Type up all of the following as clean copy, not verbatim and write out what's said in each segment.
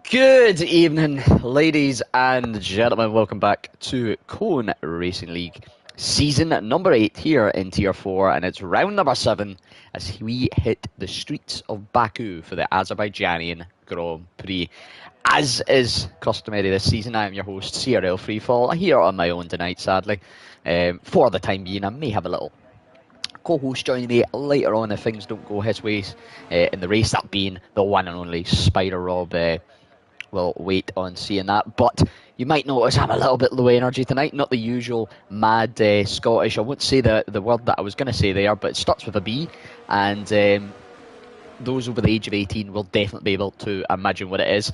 Good evening, ladies and gentlemen. Welcome back to Cone Racing League, season number 8 here in Tier 4, and it's round number 7 as we hit the streets of Baku for the Azerbaijan Grand Prix. As is customary this season, I am your host, CRL Freefall, here on my own tonight, sadly. For the time being, I may have a little co-host joining me later on if things don't go his ways in the race, that being the one and only Spider Rob. We'll wait on seeing that, but you might notice I'm a little bit low energy tonight, not the usual mad Scottish. I won't say the word that I was going to say there, but it starts with a B, and those over the age of 18 will definitely be able to imagine what it is.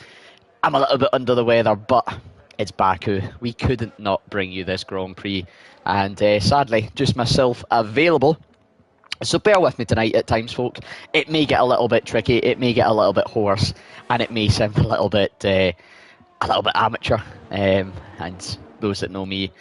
I'm a little bit under the weather, but it's Baku. We couldn't not bring you this Grand Prix, and sadly, just myself available. So bear with me tonight at times, folk. It may get a little bit tricky, it may get a little bit hoarse, and it may sound a little bit amateur. And those that know me,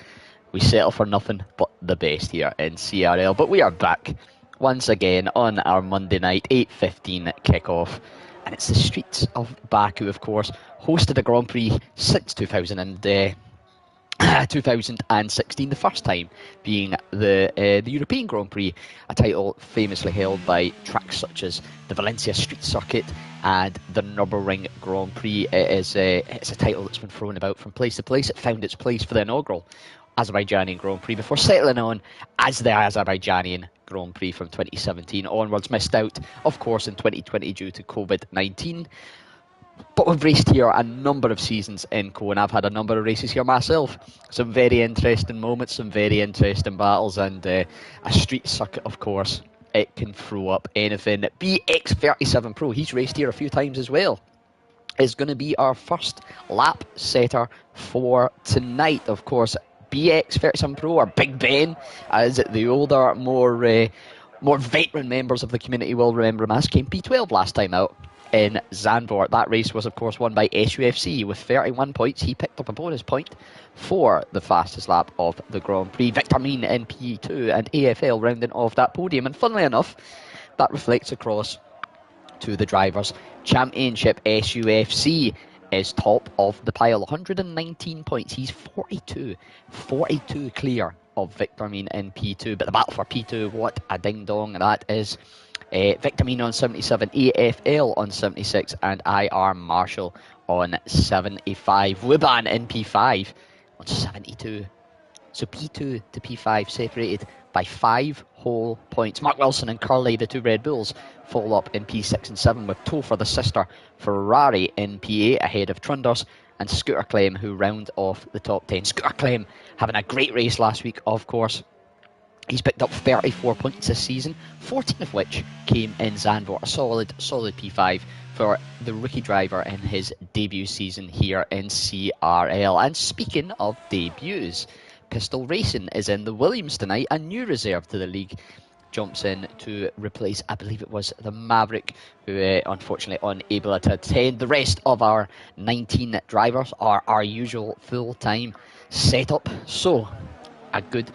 we settle for nothing but the best here in CRL. But we are back once again on our Monday night 8:15 kickoff, and it's the streets of Baku, of course. Hosted a Grand Prix since 2016, the first time being the European Grand Prix, a title famously held by tracks such as the Valencia Street Circuit and the Nürburgring Grand Prix. It's a title that's been thrown about from place to place. It found its place for the inaugural Azerbaijani Grand Prix before settling on as the Azerbaijani Grand Prix from 2017 onwards. Missed out, of course, in 2020 due to COVID-19. But we've raced here a number of seasons in Cone. I've had a number of races here myself. Some very interesting moments, some very interesting battles, and a street circuit, of course, it can throw up anything. BX37 Pro, he's raced here a few times as well, is going to be our first lap setter for tonight. Of course, BX37 Pro, or Big Ben, as the older, more veteran members of the community will remember him as, came P12 last time out in Zandvoort. That race was, of course, won by SUFC with 31 points. He picked up a bonus point for the fastest lap of the Grand Prix. Victor Mean in P2 and AFL rounding off that podium. And funnily enough, that reflects across to the Drivers' Championship. SUFC is top of the pile, 119 points. He's 42 clear of Victor Mean in P2. But the battle for P2, what a ding-dong that is. Victor Mean on 77, AFL on 76, and IR Marshall on 75. Wuban in P5 on 72. So P2 to P5 separated by 5 whole points. Mark Wilson and Curley, the two Red Bulls, fall up in P6 and 7, with Topher, the sister Ferrari, in P8 ahead of Trunders and Scooter Clem, who round off the top 10. Scooter Clem having a great race last week, of course. He's picked up 34 points this season, 14 of which came in Zandvoort. A solid P5 for the rookie driver in his debut season here in CRL. And speaking of debuts, Pistol Racing is in the Williams tonight. A new reserve to the league jumps in to replace, I believe it was the Maverick, who unfortunately unable to attend. The rest of our 19 drivers are our usual full-time setup. So, a good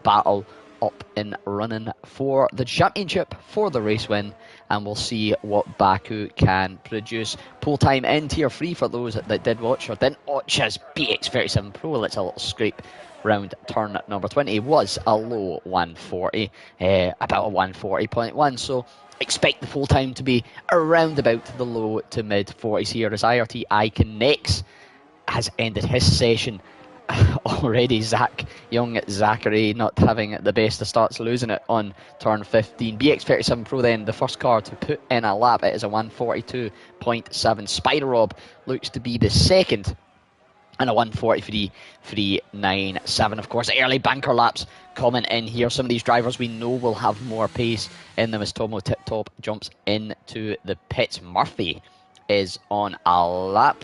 battle up and running for the championship, for the race win, and we'll see what Baku can produce. Pull time in Tier 3 for those that did watch or didn't watch, as BX37 Pro lets a little scrape round turn number 20, was a low 140, about a 140.1, so expect the full time to be around about the low to mid 40s here, as IRT Icon Next has ended his session already. Young Zachary not having the best of starts, losing it on turn 15. BX37 Pro then, the first car to put in a lap. It is a 142.7. Spider Rob looks to be the second, and a 143.397. Of course, early banker laps coming in here. Some of these drivers we know will have more pace in them as Tomo Tip Top jumps into the pits. Murphy is on a lap,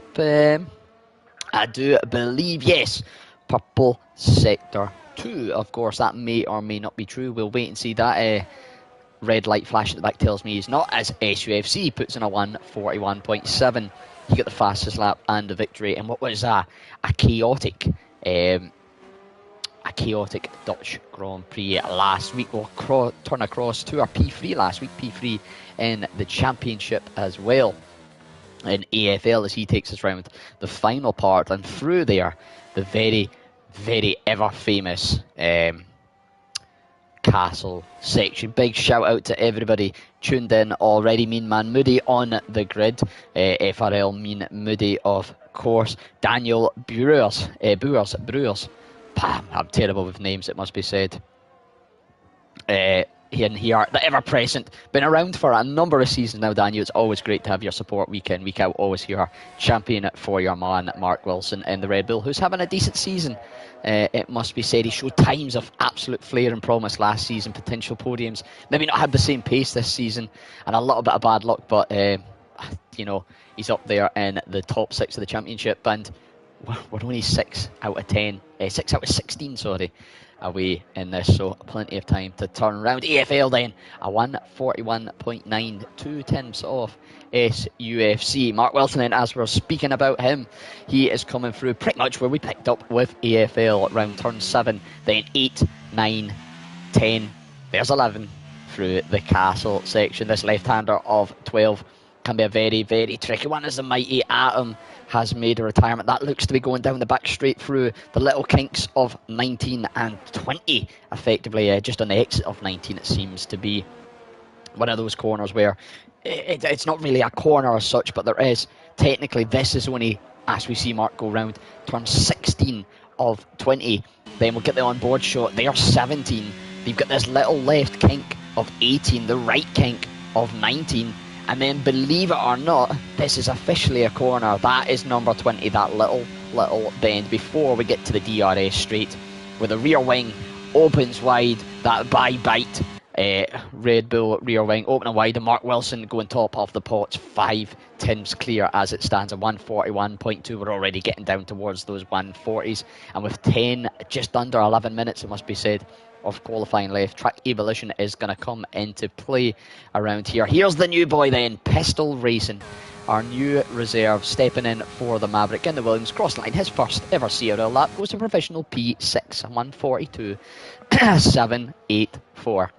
I do believe, yes, purple sector 2. Of course, that may or may not be true. We'll wait and see. That red light flash at the back tells me he's not, as SUFC puts in a 141.7. He got the fastest lap and the victory, and what was a chaotic Dutch Grand Prix last week. We'll turn across to our P3 last week, P3 in the championship as well. in AFL as he takes us round the final part, and through there, the very, very ever famous Castle section. Big shout out to everybody tuned in already. Mean Man Moody on the grid, FRL Mean Moody of course, Daniel Brewers, I'm terrible with names, it must be said. Here, the ever-present, been around for a number of seasons now, Daniel. It's always great to have your support week in, week out. Always here, champion for your man, Mark Wilson in the Red Bull, who's having a decent season. It must be said, he showed times of absolute flair and promise last season, potential podiums. Maybe not had the same pace this season, and a little bit of bad luck, but, you know, he's up there in the top 6 of the championship, and we're only 6 out of 16, sorry, away in this, so plenty of time to turn around. AFL then, a 141.9, 2 tenths off SUFC. Mark Wilson then, as we're speaking about him, he is coming through pretty much where we picked up with AFL around turn 7, then 8, 9, 10, there's 11 through the Castle section. This left-hander of 12 can be a very, very tricky one, as the mighty Atom has made a retirement. That looks to be going down the back straight through the little kinks of 19 and 20, effectively just on the exit of 19. It seems to be one of those corners where it's not really a corner as such, but there is technically, this is only, as we see Mark go round turn 16 of 20, then we'll get the on-board shot. They are 17. They've got this little left kink of 18, the right kink of 19, and then, believe it or not, this is officially a corner. That is number 20, that little bend before we get to the DRS straight, where the rear wing opens wide, that bite Red Bull rear wing opening wide, and Mark Wilson going top of the pots, 5 tenths clear as it stands at 141.2. We're already getting down towards those 140s, and with 10, just under 11 minutes, it must be said, of qualifying left, track evolution is going to come into play around here. Here's the new boy then, Pistol Racing, our new reserve, stepping in for the Maverick in the Williams cross line. His first ever CRL lap goes to provisional P6, 142.784.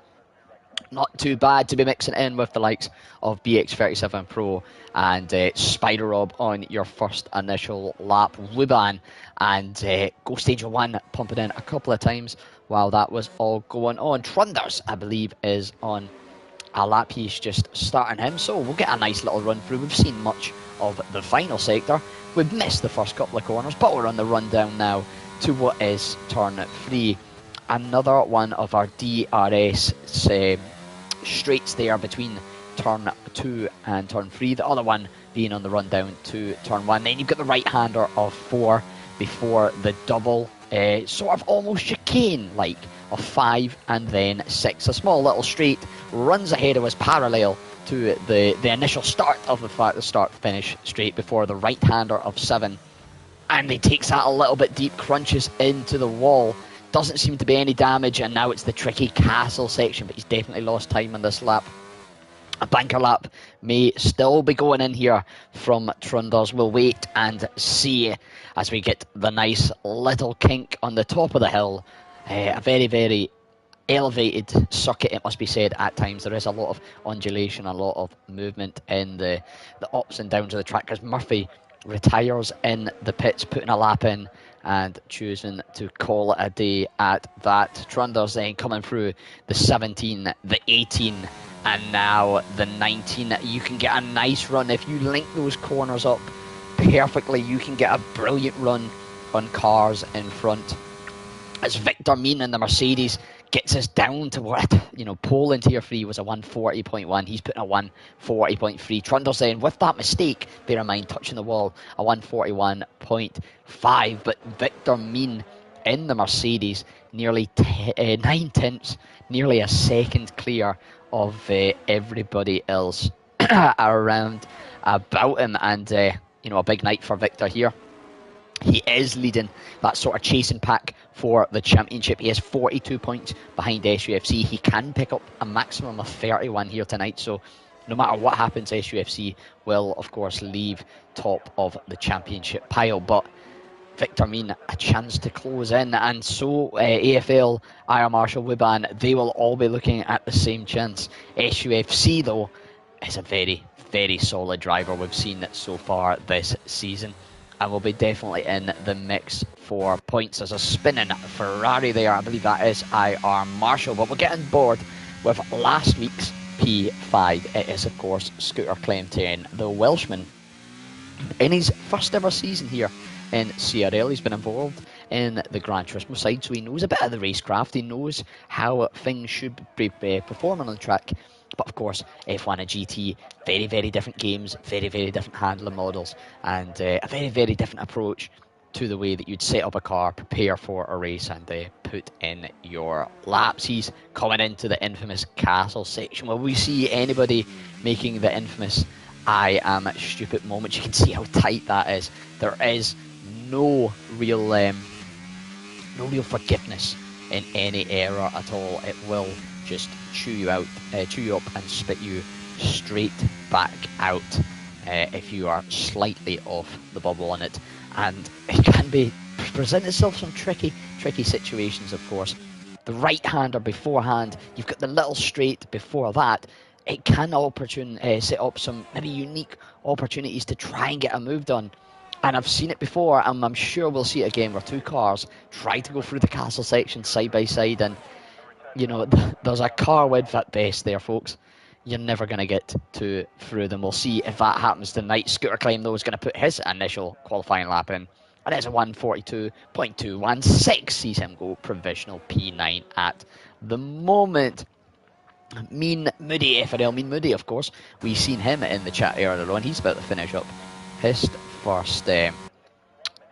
Not too bad to be mixing in with the likes of BX37 Pro and Spider Rob on your first initial lap. Wuban and Go Stage 1 pumping in a couple of times while that was all going on. Trunders, I believe, is on a lap. He's just starting him, so we'll get a nice little run through. We've seen much of the final sector. We've missed the first couple of corners, but we're on the rundown now to what is turn 3. Another one of our DRS straights there between turn 2 and turn 3. The other one being on the rundown to turn 1. Then you've got the right-hander of 4 before the double, sort of almost chicane-like, of 5 and then 6. A small little straight runs ahead of us parallel to the initial start of the start-finish straight before the right-hander of 7. And he takes that a little bit deep, crunches into the wall. Doesn't seem to be any damage, and now it's the tricky Castle section, but he's definitely lost time on this lap. A banker lap may still be going in here from Trunders. We'll wait and see as we get the nice little kink on the top of the hill. A very, very elevated circuit, it must be said, at times. There is a lot of undulation, a lot of movement in the ups and downs of the track, as Murphy retires in the pits, putting a lap in and choosing to call it a day at that. Trunders then coming through the 17, the 18, and now the 19. You can get a nice run if you link those corners up perfectly. You can get a brilliant run on cars in front, as Victor Mean in the Mercedes gets us down to what, pole in tier 3 was a 140.1. He's putting a 140.3. Trunders then, with that mistake, bear in mind, touching the wall, a 141.5. But Victor Mean in the Mercedes, nearly 9 tenths, nearly a second clear of everybody else around about him. And, a big night for Victor here. He is leading that sort of chasing pack for the championship. He has 42 points behind SUFC. He can pick up a maximum of 31 here tonight. So no matter what happens, SUFC will, of course, leave top of the championship pile. But Victor Mean, a chance to close in. And so AFL, Ira Marshall, Wiban, they will all be looking at the same chance. SUFC, though, is a very, very solid driver we've seen so far this season, and will be definitely in the mix for points. There's a spinning Ferrari there, I believe that is IR Marshall, but we're getting bored with last week's P5. It is, of course, Scooter Claim 10, the Welshman. In his first ever season here in CRL, he's been involved in the Gran Turismo side, so he knows a bit of the racecraft, he knows how things should be performing on the track. But of course, F1 and GT, very, very different games, very, very different handling models, and a very, very different approach to the way that you'd set up a car, prepare for a race, and put in your laps. He's coming into the infamous castle section. Will we see anybody making the infamous I am stupid moment? You can see how tight that is. There is no real forgiveness in any error at all. It will just chew you up and spit you straight back out if you are slightly off the bubble on it. And it can present itself some tricky situations, of course. The right-hander beforehand, you've got the little straight before that. It can set up some maybe unique opportunities to try and get a move done. And I've seen it before, and I'm sure we'll see it again, where two cars try to go through the castle section side by side, and you know, there's a car width at best there, folks. You're never going to get through them. We'll see if that happens tonight. Scooter Claim, though, is going to put his initial qualifying lap in. And it's a 1:42.216. Sees him go provisional P9 at the moment. Mean Moody, FRL Mean Moody, of course. We've seen him in the chat earlier on. He's about to finish up his first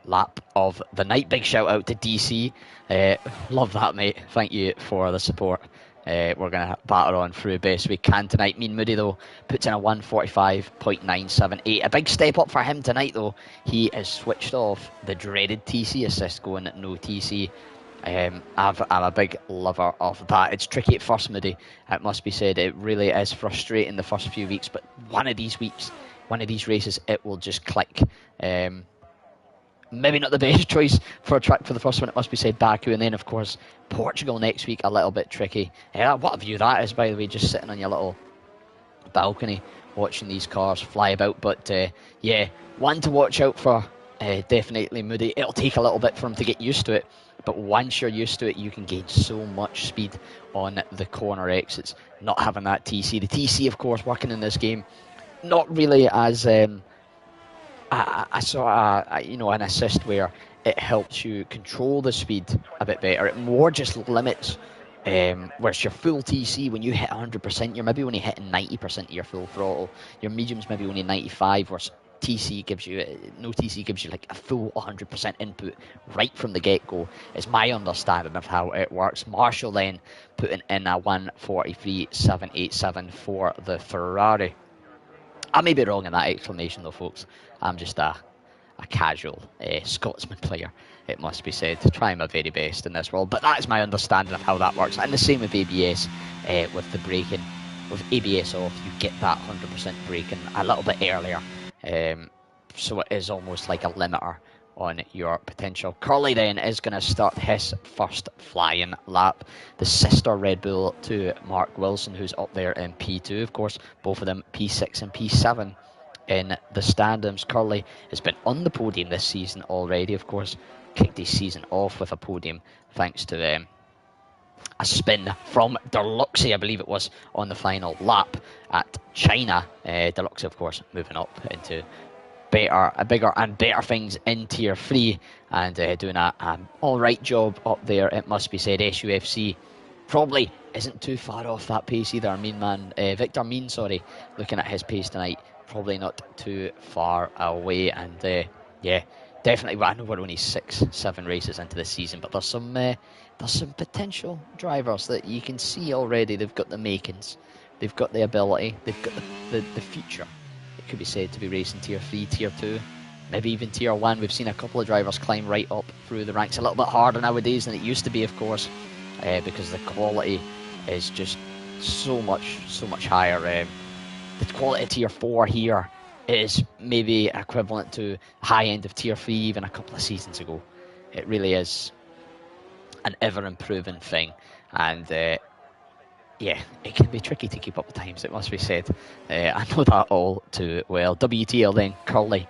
lap of the night. Big shout out to DC. Love that, mate. Thank you for the support. We're going to batter on through best we can tonight. Mean Moody, though, puts in a 1:45.978. A big step up for him tonight, though. He has switched off the dreaded TC assist, going no TC. I'm a big lover of that. It's tricky at first, Moody, it must be said. It really is frustrating the first few weeks, but one of these races, it will just click. Maybe not the best choice for a track for the first one, it must be said, Baku, and then of course Portugal next week, a little bit tricky. What a view that is, by the way, just sitting on your little balcony watching these cars fly about. But yeah, one to watch out for, definitely Moody. It'll take a little bit for him to get used to it, but once you're used to it, you can gain so much speed on the corner exits, not having that TC. The TC, of course, working in this game, not really as I saw an assist where it helps you control the speed a bit better. It more just limits, whereas your full TC, when you hit 100%, you're maybe only hitting 90% of your full throttle. Your medium's maybe only 95, whereas no TC gives you like a full 100% input right from the get-go. It's my understanding of how it works. Marshall then putting in a 1:43.787 for the Ferrari. I may be wrong in that explanation, though, folks. I'm just a casual Scotsman player, it must be said, trying my very best in this world. But that is my understanding of how that works. And the same with ABS, with the braking. With ABS off, you get that 100% braking a little bit earlier. So it is almost like a limiter on your potential. Curly then is going to start his first flying lap. The sister Red Bull to Mark Wilson, who's up there in P2, of course. Both of them P6 and P7 in the standings. Curly has been on the podium this season already, of course. Kicked his season off with a podium thanks to a spin from Deluxe, I believe it was, on the final lap at China. Deluxe, of course, moving up into bigger and better things in Tier 3 and doing an alright job up there, it must be said. SUFC probably isn't too far off that pace either. Victor Mean, looking at his pace tonight, probably not too far away. And yeah, definitely, well, I know we're only 6-7 races into the season, but there's some potential drivers that you can see already. They've got the makings, they've got the ability, they've got the future, it could be said, to be racing Tier 3, Tier 2, maybe even Tier 1. We've seen a couple of drivers climb right up through the ranks. A little bit harder nowadays than it used to be, of course, because the quality is just so much higher. The quality of Tier 4 here is maybe equivalent to high end of Tier 3 even a couple of seasons ago. It really is an ever improving thing, and yeah, it can be tricky to keep up the times, it must be said. I know that all too well. WTL then, Curly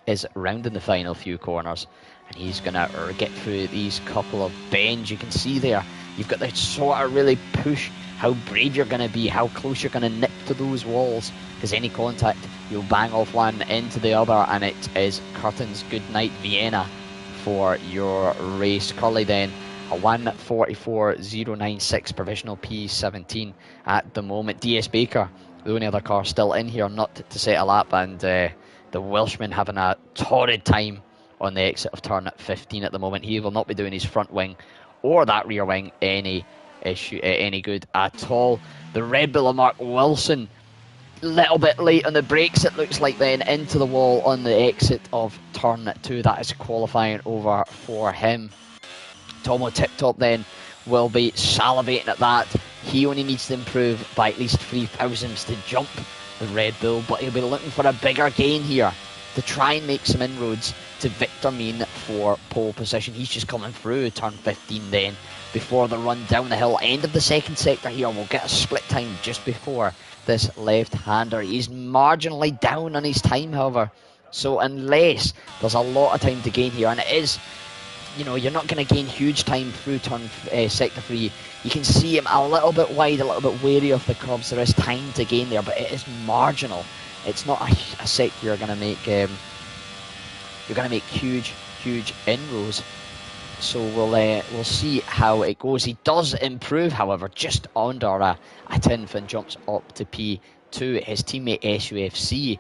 is rounding the final few corners, and he's going to get through these couple of bends. You can see there, you've got to sort of really push how brave you're going to be, how close you're going to nip to those walls, because any contact, you'll bang off one into the other, and it is curtains. Good night, Vienna, for your race. Curly then, a 1:44.096 provisional P17 at the moment. DS Baker, the only other car still in here not to set a lap, and the Welshman having a torrid time on the exit of turn 15 at the moment. He will not be doing his front wing or that rear wing any good at all. The Red Bull of Mark Wilson, little bit late on the brakes, it looks like, then into the wall on the exit of turn 2. That is qualifying over for him. Tomo Tip-Top then will be salivating at that. He only needs to improve by at least 3 thousandths to jump the Red Bull, but he'll be looking for a bigger gain here to try and make some inroads to Victor Mean for pole position. He's just coming through turn 15 then, before the run down the hill. End of the second sector here, we'll get a split time just before this left-hander. He's marginally down on his time, however, so unless there's a lot of time to gain here, and it is, you know, you're not going to gain huge time through turn sector 3. You can see him a little bit wide, a little bit wary of the curbs. There is time to gain there, but it is marginal. It's not a sector you're going to make. You're going to make huge inroads. So we'll see how it goes. He does improve, however, just under a 10th and jumps up to P2. His teammate SUFC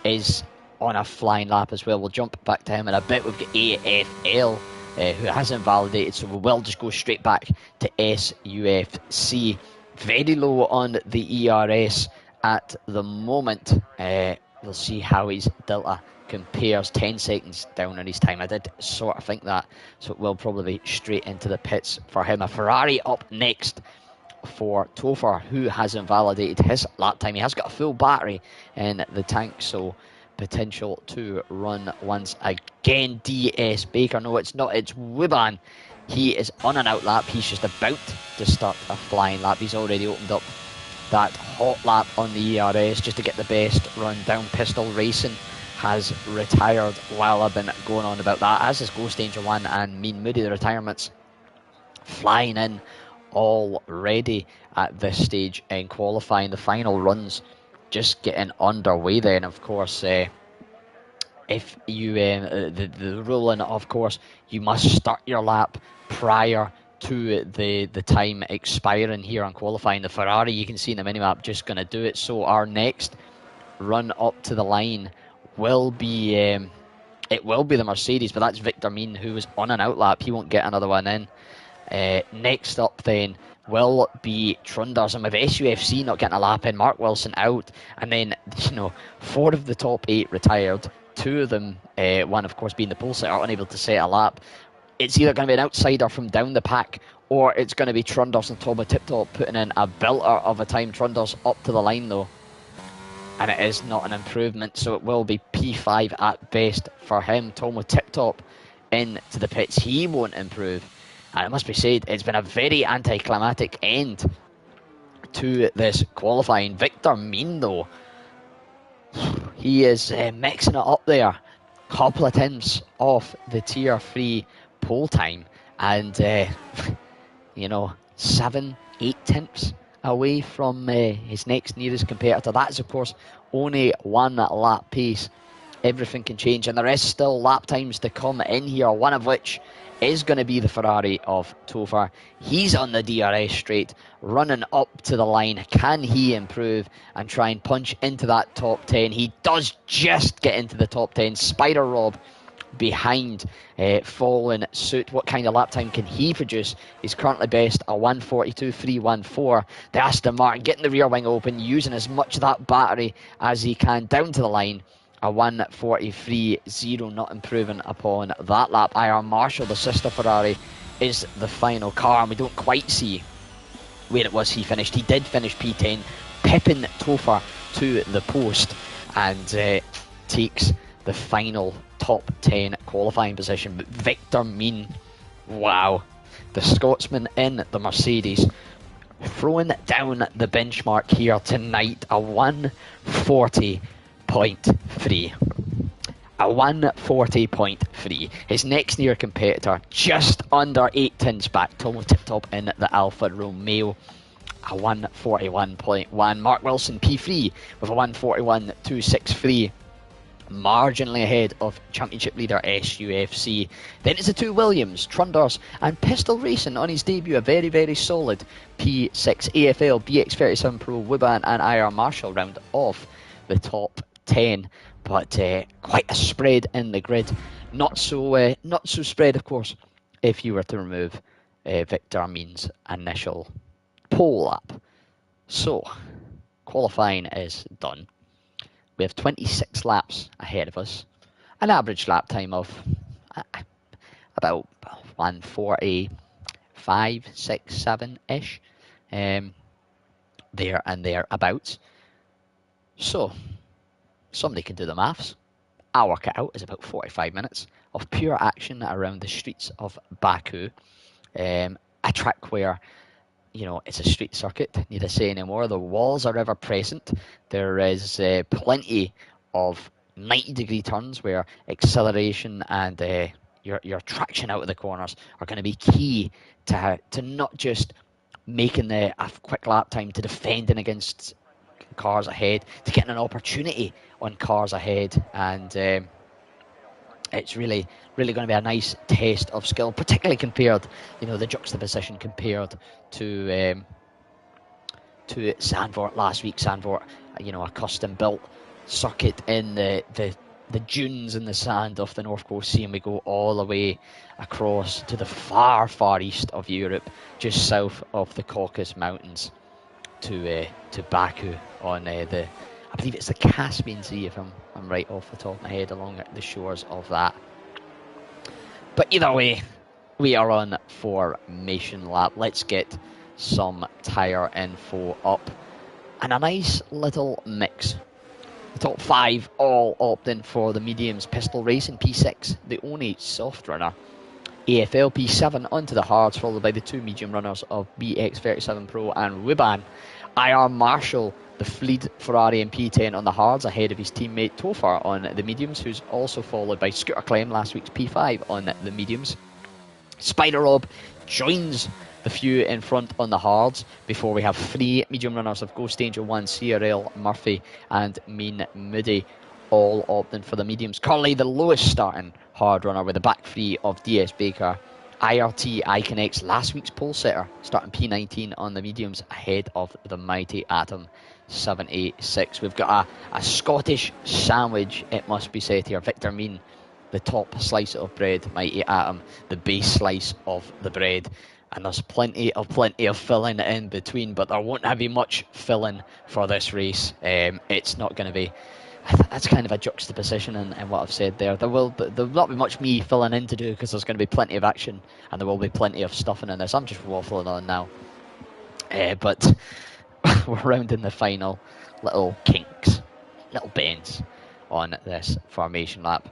is on a flying lap as well. We'll jump back to him in a bit. We've got AFL, who hasn't validated, so we will just go straight back to SUFC. Very low on the ERS at the moment. We'll see how his delta compares. 10 seconds down on his time. I did sort of think that, so it will probably be straight into the pits for him. A Ferrari up next for Topher, who hasn't validated his lap time. He has got a full battery in the tank, so potential to run once again. DS Baker, no, it's not, it's Wiban. He is on an out lap. He's just about to start a flying lap. He's already opened up that hot lap on the ERS just to get the best run down. Pistol Racing has retired while I've been going on about that, as is Ghost Danger 1 and Mean Moody. The retirements flying in already at this stage in qualifying. The final runs just getting underway then. Of course, if you the ruling, of course, you must start your lap prior to the time expiring here on qualifying. The Ferrari, you can see in the minimap, just going to do it. So our next run up to the line will be it will be the Mercedes, but that's Victor Mean, who was on an out lap. He won't get another one in. Next up then will be Trunders, and with SUFC not getting a lap in, Mark Wilson out, and then, you know, 4 of the top 8 retired. 2 of them, one of course being the pole sitter, unable to set a lap. It's either going to be an outsider from down the pack, or it's going to be Trunders and Tomo Tip-Top putting in a belter of a time. Trunders up to the line though, and it is not an improvement, so it will be P5 at best for him. Tomo Tip-Top into the pits. He won't improve. And it must be said, it's been a very anticlimactic end to this qualifying. Victor Mean, though, he is mixing it up there. Couple of tenths off the tier 3 pole time. And, you know, 7-8 tenths away from his next nearest competitor. That is, of course, only 1 lap pace. Everything can change, and there is still lap times to come in here, one of which is going to be the Ferrari of Topher. He's on the DRS straight, running up to the line. Can he improve and try and punch into that top 10? He does just get into the top 10. Spider Rob behind, following suit. What kind of lap time can he produce? He's currently best a 1:42.314. The Aston Martin getting the rear wing open, using as much of that battery as he can down to the line. A 1:43.0, not improving upon that lap. IR Marshall, the sister Ferrari, is the final car, and we don't quite see where it was he finished. He did finish P10, pipping Topher to the post, and takes the final top 10 qualifying position. But Victor Mean, wow, the Scotsman in the Mercedes, throwing down the benchmark here tonight, a 140.3. A 140.3. His next near competitor, just under 8 tenths back, tip top in the Alfa Romeo, a 141.1. Mark Wilson P3 with a 141.263. Marginally ahead of championship leader SUFC. Then it's the two Williams, Trunders and Pistol Racing on his debut, a very, very solid P6 AFL, BX37 Pro, Wiban and IR Marshall round off the top 10. But quite a spread in the grid. Not so spread, of course, if you were to remove Victor Amin's initial pole lap. So, qualifying is done. We have 26 laps ahead of us. An average lap time of about 145, 6, 7-ish. There and thereabouts. So, somebody can do the maths. I'll work it out. It's about 45 minutes of pure action around the streets of Baku. A track where, you know, it's a street circuit, need I say anymore. The walls are ever present. There is plenty of 90-degree turns where acceleration and your traction out of the corners are going to be key to not just making a quick lap time, to defending against cars ahead, to getting an opportunity on cars ahead. And it's really going to be a nice test of skill, particularly compared, you know, the juxtaposition compared to Zandvoort last week. Zandvoort, you know, a custom built circuit in the dunes in the sand of the North Coast Sea, and we go all the way across to the far east of Europe, just south of the Caucasus Mountains, to Baku on I believe it's the Caspian Sea, if I'm right off the top of my head, along the shores of that. But either way, we are on formation lap. Let's get some tyre info up. And a nice little mix. The top 5 all opting for the mediums. Pistol Racing P6, the only soft runner. AFL P7 onto the hards, followed by the two medium runners of BX37 Pro and Wiban. IR Marshall, the Fleet Ferrari and P10 on the hards, ahead of his teammate Tofar on the mediums, who's also followed by Scooter Clem, last week's P5 on the mediums. Spider Rob joins the few in front on the hards, before we have 3 medium runners of Ghost Angel 1, CRL Murphy and Mean Moody, all opting for the mediums. Curly, the lowest starting hard runner, with a back 3 of DS Baker. IRT Iconex, last week's pole setter, starting P19 on the mediums, ahead of the mighty Atom 786. We've got a Scottish sandwich, it must be said here. Victor Mean, the top slice of bread, mighty Atom, the base slice of the bread. And there's plenty of filling in between, but there won't be much filling for this race. It's not going to be... That's kind of a juxtaposition in what I've said there. There'll not be much me filling in to do, because there's going to be plenty of action and there will be plenty of stuffing in this. I'm just waffling on now. But we're rounding the final little kinks, little bends on this formation lap.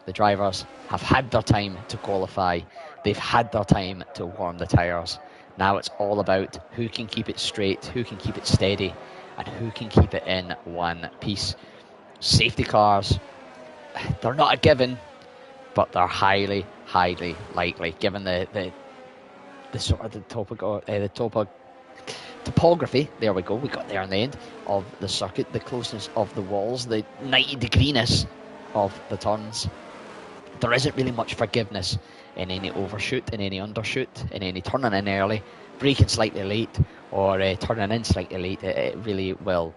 The drivers have had their time to qualify. They've had their time to warm the tyres. Now it's all about who can keep it straight, who can keep it steady, and who can keep it in one piece. Safety cars, they're not a given, but they're highly likely, given the sort of the topography. There we go, we got there in the end of the circuit, the closeness of the walls, the 90-degreeness of the turns. There isn't really much forgiveness in any overshoot, in any undershoot, in any turning in early, braking slightly late, or turning in slightly late. It really will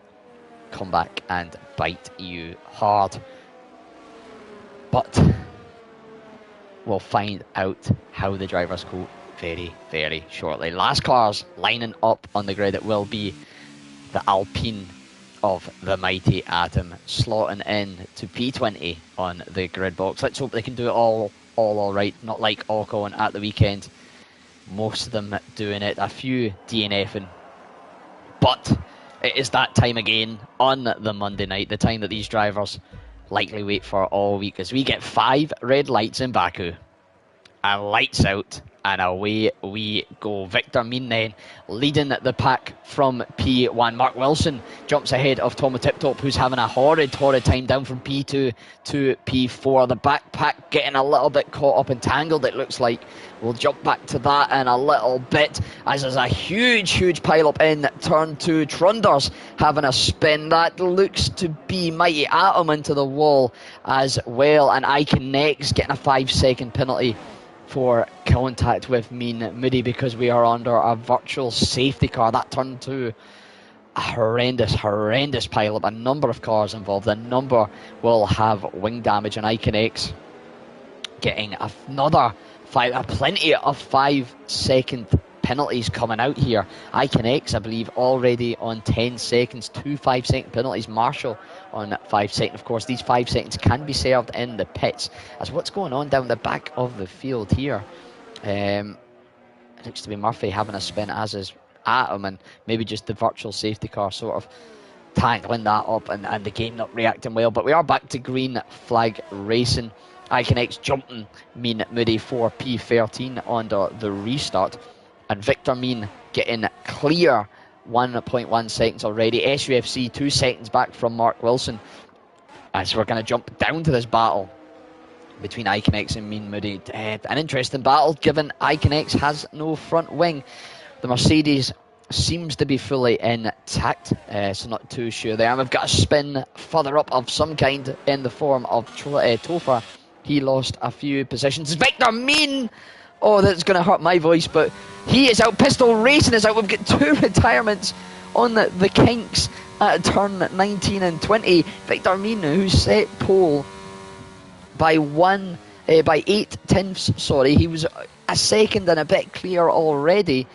come back and bite you hard. But we'll find out how the drivers go very shortly. Last cars lining up on the grid, it will be the Alpine of the mighty Atom, slotting in to P20 on the grid box. Let's hope they can do it all right, not like Ocon at the weekend. Most of them doing it, a few DNFing, but it is that time again on the Monday night, the time that these drivers likely wait for all week, as we get 5 red lights in Baku and lights out And away we go. Victor Mean then leading the pack from P1. Mark Wilson jumps ahead of Tomo Tiptop, who's having a horrid time down from P2 to P4. The backpack getting a little bit caught up and tangled, it looks like. We'll jump back to that in a little bit, as there's a huge pile up in turn 2. Trunders having a spin. That looks to be Mighty Atom into the wall as well. And Icon next getting a 5-second penalty for contact with Mean Moody, because we are under a virtual safety car. That turn 2, a horrendous pile up. A number of cars involved. A number will have wing damage, and Icon X getting another plenty of 5-second penalties coming out here. Icon X, I believe, already on 10 seconds. 2 5-second penalties. Marshall on 5 seconds. Of course, these 5 seconds can be served in the pits. As what's going on down the back of the field here. It looks to be Murphy having a spin, as is Atom, and maybe just the virtual safety car sort of tangling that up, and the game not reacting well. But we are back to green flag racing. Icon X jumping Mean Moody for P13 under the restart. And Victor Mean getting clear 1.1 seconds already. SUFC 2 seconds back from Mark Wilson. As we're going to jump down to this battle between Icon X and Mean Moody. An interesting battle, given Icon X has no front wing. The Mercedes seems to be fully intact, so not too sure there. And we've got a spin further up of some kind in the form of Topher. He lost a few positions. Victor Mean! Oh, that's going to hurt my voice, but he is out. Pistol Racing is out. We've got 2 retirements on the kinks at turn 19 and 20. Victor Mean, who set pole by 8/10. Sorry, he was a second and a bit clear already,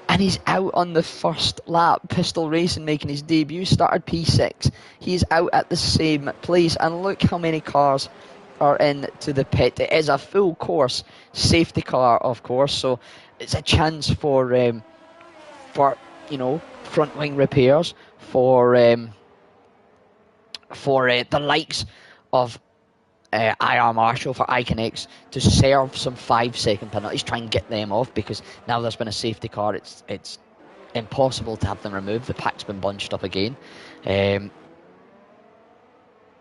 and he's out on the first lap. Pistol Racing making his debut, started P6. He's out at the same place, and look how many cars are into the pit. It is a full course safety car, of course, so it's a chance for front wing repairs for the likes of IR Marshall, for Icon X, to serve some 5-second penalties, try and get them off, because now there's been a safety car, it's impossible to have them removed. The pack's been bunched up again.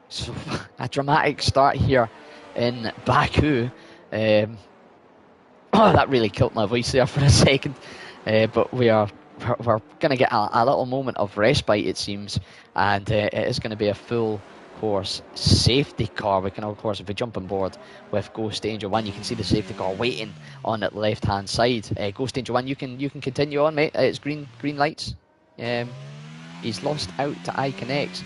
So a dramatic start here in Baku. Oh, that really killed my voice there for a second. But we're going to get a little moment of respite, it seems, and it is going to be a full course safety car. We can, of course, if we jump on board with Ghost Angel 1, you can see the safety car waiting on the left hand side. Ghost Angel 1, you can continue on, mate. It's green lights. He's lost out to Icon X.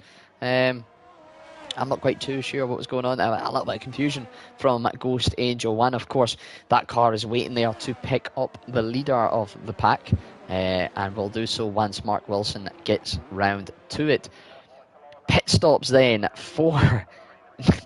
I'm not quite too sure what was going on. A little bit of confusion from Ghost Angel 1. Of course, that car is waiting there to pick up the leader of the pack, and will do so once Mark Wilson gets round to it. Pit stops then for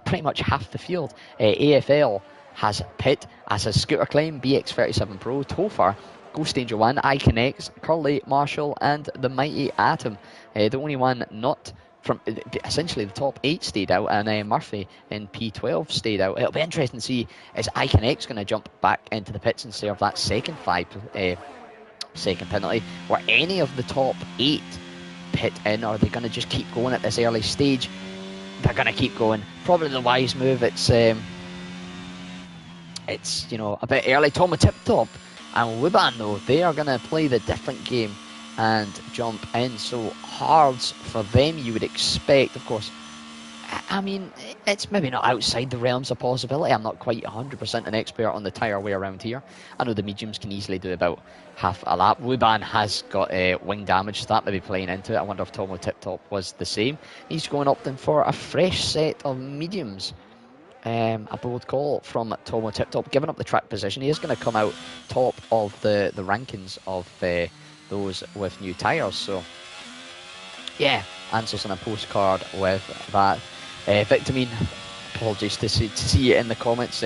pretty much half the field. AFL has pit, as has Scooter Claim, BX37 Pro, Topher, Ghost Angel 1, Icon X, Curly, Marshall, and the Mighty Atom. The only one not from essentially the top 8 stayed out, and Murphy in P12 stayed out. It'll be interesting to see, is Icon X going to jump back into the pits and serve that second 5-second penalty, or any of the top 8 pit in, or are they going to just keep going at this early stage? They're going to keep going. Probably the wise move. It's a bit early. Tomo Tiptop and Wuban, though, they are going to play the different game and jump in. So hards for them, you would expect. Of course, I mean, it's maybe not outside the realms of possibility. I'm not quite 100% an expert on the tyre way around here. I know the mediums can easily do about half a lap. Wuban has got wing damage, so that may be playing into it. I wonder if Tomo Tiptop was the same. He's going up then for a fresh set of mediums. A bold call from Tomo Tiptop, giving up the track position. He is going to come out top of the rankings of those with new tyres. So, yeah, answers on a postcard with that. Victamine, apologies to see it in the comments.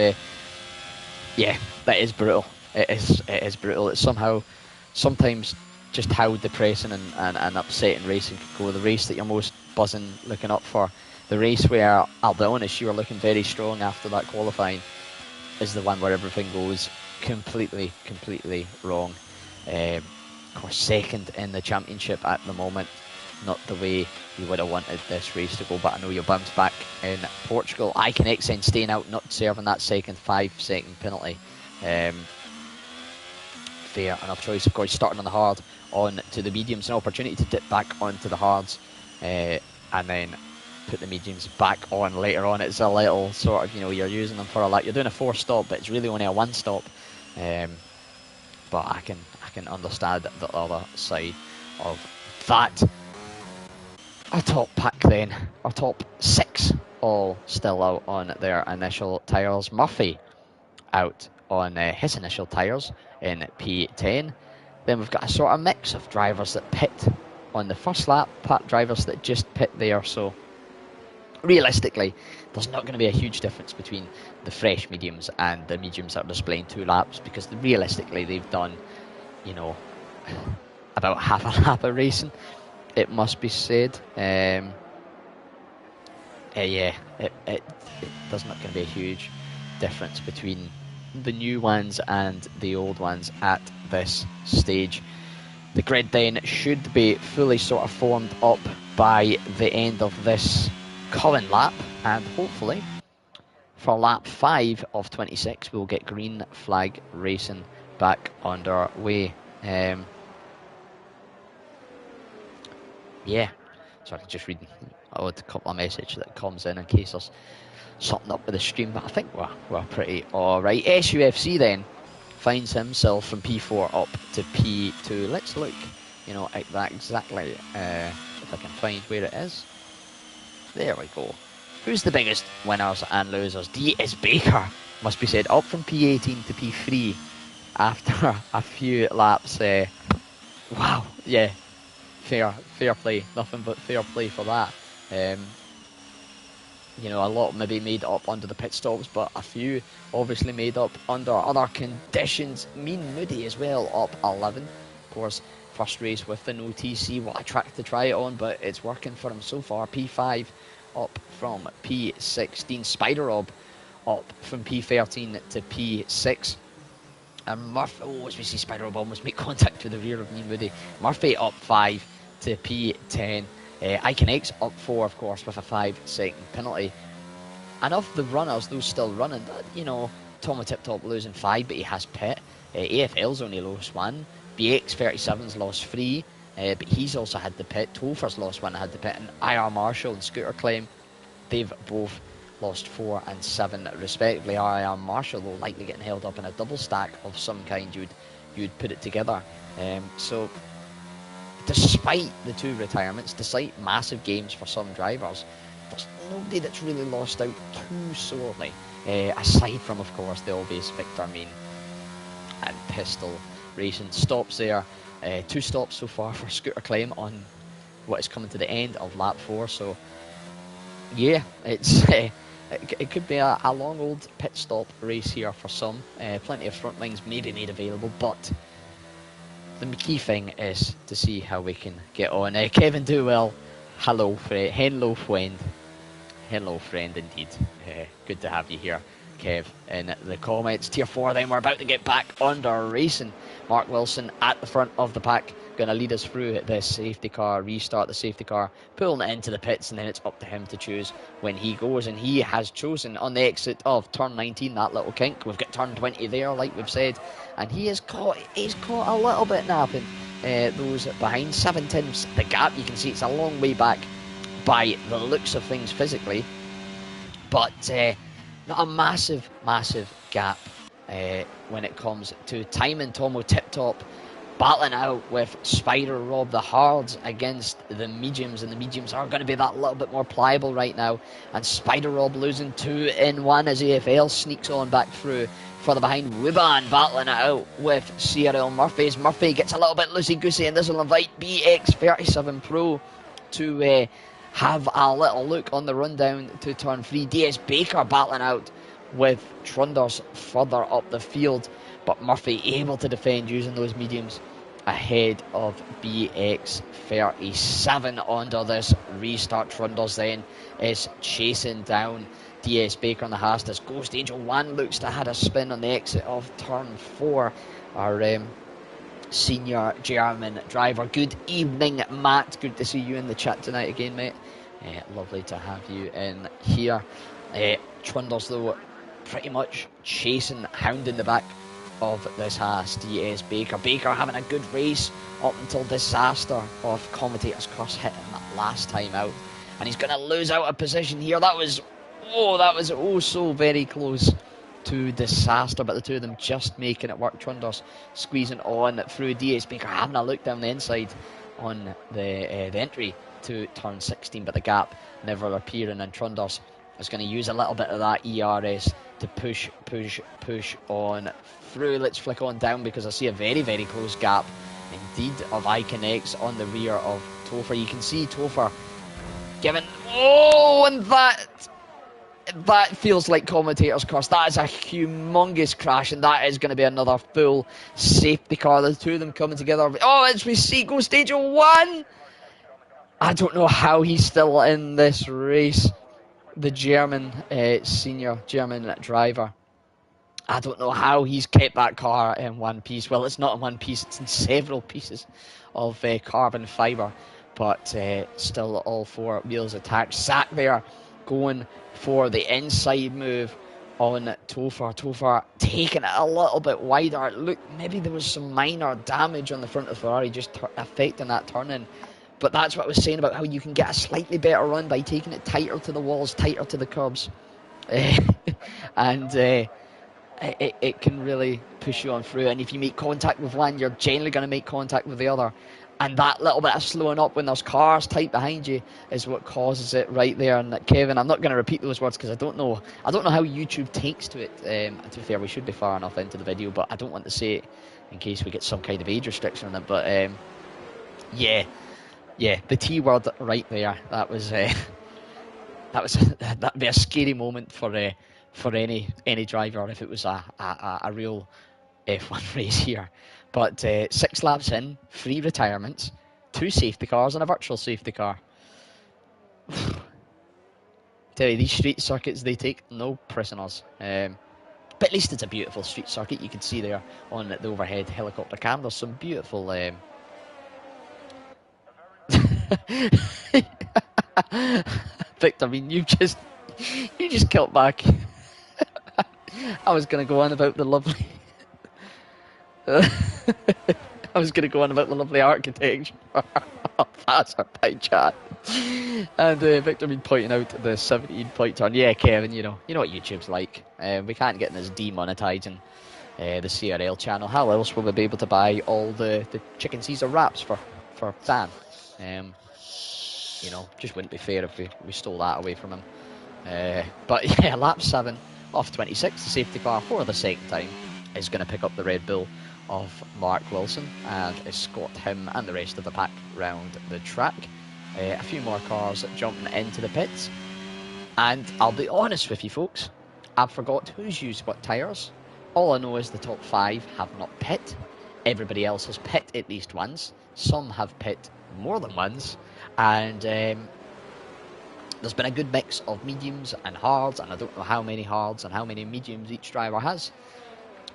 Yeah, that is brutal. It is brutal. It's sometimes just how depressing and upsetting racing can go. The race that you're most buzzing looking up for, the race where, I'll be honest, you were looking very strong after that qualifying, is the one where everything goes completely wrong. Of course, second in the championship at the moment. Not the way you would have wanted this race to go, but I know you'll bounce back in Portugal. Iconix then staying out, not serving that second 5-second penalty. Fair enough choice, of course, starting on the hard, on to the mediums, an opportunity to dip back onto the hards, and then put the mediums back on later on. It's a little sort of, you're using them for a lap. You're doing a 4-stop, but it's really only a 1-stop. But I can understand the other side of that. Our top pack then, our top 6 all still out on their initial tyres. Murphy out on his initial tyres in P10. Then we've got a sort of mix of drivers that pit on the first lap, drivers that just pit there. So realistically, there's not going to be a huge difference between the fresh mediums and the mediums that are displaying 2 laps, because realistically they've done, about half a lap of racing, it must be said. Yeah, there's not going to be a huge difference between the new ones and the old ones at this stage. The grid then should be fully sort of formed up by the end of this current lap, and hopefully for lap 5 of 26 we'll get green flag racing back underway. Yeah, sorry, just reading a couple of messages that comes in case there's something up with the stream, but I think we're pretty alright. SUFC then finds himself from P4 up to P2. Let's look, at that exactly, if I can find where it is. There we go. Who's the biggest winners and losers? D.S. Baker, must be said, up from P18 to P3 after a few laps. Wow, yeah, fair play. Nothing but fair play for that. A lot maybe made up under the pit stops, but a few obviously made up under other conditions. Mean Moody as well, up 11. Of course, first race with the no TC, what a track to try it on, but it's working for him so far. P5 up from P16. Spider Rob up from P13 to P6. And Murphy, as we see Spider Rob almost make contact with the rear of Mean Moody. Murphy up 5 to P10. Iconix up 4, of course, with a 5-second penalty. And of the runners, those still running, Tomo Tip Top losing 5, but he has pit. AFL's only lost 1. BX 37's lost 3, but he's also had the pit. Topher's lost 1 and had the pit. And IR Marshall and Scooter Claim, they've both lost 4 and 7 respectively. IR Marshall will likely getting held up in a double stack of some kind. You'd put it together. So despite the 2 retirements, despite massive games for some drivers, there's nobody that's really lost out too sorely, aside from, of course, the obvious Victor Mean and Pistol Racing. Stops there, 2 stops so far for Scooter Claim on what is coming to the end of lap 4. So yeah, it's it could be a long old pit stop race here for some. Plenty of front wings may be made available, but the key thing is to see how we can get on. Kevin Dewell, hello friend, hello friend indeed. Good to have you here, Kev, in the comments. Tier 4 then, we're about to get back under racing. Mark Wilson at the front of the pack, going to lead us through the safety car, restart the safety car, pulling it into the pits, and then it's up to him to choose when he goes. And he has chosen on the exit of turn 19, that little kink. We've got turn 20 there, like we've said, and he's caught a little bit napping those behind. 7/10 the gap. You can see it's a long way back by the looks of things physically, but not a massive gap when it comes to time. And Tomo Tip Top battling out with Spider Rob, the hards against the mediums, and the mediums are going to be that little bit more pliable right now. And Spider Rob losing 2 in 1 as AFL sneaks on back through further behind. Wiban battling it out with CRL Murphy as Murphy gets a little bit loosey-goosey, and this will invite BX37 Pro to have a little look on the rundown to turn 3. DS Baker battling out with Trunders further up the field, but Murphy able to defend using those mediums ahead of BX37 under this restart. Trunders then is chasing down DS Baker on the Hastas. Ghost Angel 1 looks to have a spin on the exit of turn 4. Our senior German driver. Good evening, Matt. Good to see you in the chat tonight again, mate. Lovely to have you in here. Trundles, though, pretty much chasing, hounding the back of this Haas DS Baker. Baker having a good race up until disaster of commentator's curse hit him last time out. And he's going to lose out a position here. That was oh so very close to disaster, but the two of them just making it work. Trundles squeezing on through DS Baker, having a look down the inside on the entry to turn 16, but the gap never appearing, and Trundles is going to use a little bit of that ERS to push on through. Let's flick on down because I see a very, very close gap indeed of Iconex on the rear of Topher. You can see Topher giving, and that feels like commentator's curse. That is a humongous crash, and that is going to be another full safety car. The two of them coming together. It's we see Ghost Angel 1. I don't know how he's still in this race. The German senior German driver. I don't know how he's kept that car in one piece. Well, it's not in one piece, it's in several pieces of carbon fibre. But still all four wheels attached. Zach there going for the inside move on Topher. Topher taking it a little bit wider. Look, maybe there was some minor damage on the front of Ferrari just affecting that turn-in. But that's what I was saying about how you can get a slightly better run by taking it tighter to the walls, tighter to the curbs. And it can really push you on through. And if you make contact with one, you're generally going to make contact with the other. And that little bit of slowing up when there's cars tight behind you is what causes it right there. And Kevin, I'm not going to repeat those words because I don't know how YouTube takes to it. To be fair, we should be far enough into the video, but I don't want to say it in case we get some kind of age restriction on it. But yeah, the T word right there. That'd be a scary moment for any driver if it was a real F1 race here. But 6 laps in, 3 retirements, 2 safety cars and a virtual safety car. Tell you, these street circuits, they take no prisoners. But at least it's a beautiful street circuit. You can see there on the overhead helicopter cam, there's some beautiful... Victor, I mean, you just killed back. I was going to go on about the lovely... I was going to go on about the lovely architecture of Azerbaijan chat. And Victor been pointing out the 17-point turn. Yeah, Kevin, you know what YouTube's like. We can't get in this demonetising the CRL channel. How else will we be able to buy all the chicken Caesar wraps for Dan? Just wouldn't be fair if we stole that away from him. But yeah, lap 7 off 26, the safety car for the second time is going to pick up the Red Bull of Mark Wilson and escort him and the rest of the pack round the track. A few more cars jumping into the pits, and I'll be honest with you folks, I've forgot who's used what tyres. All I know is the top 5 have not pit. Everybody else has pit at least once. Some have pit more than once, and there's been a good mix of mediums and hards, and I don't know how many hards and how many mediums each driver has.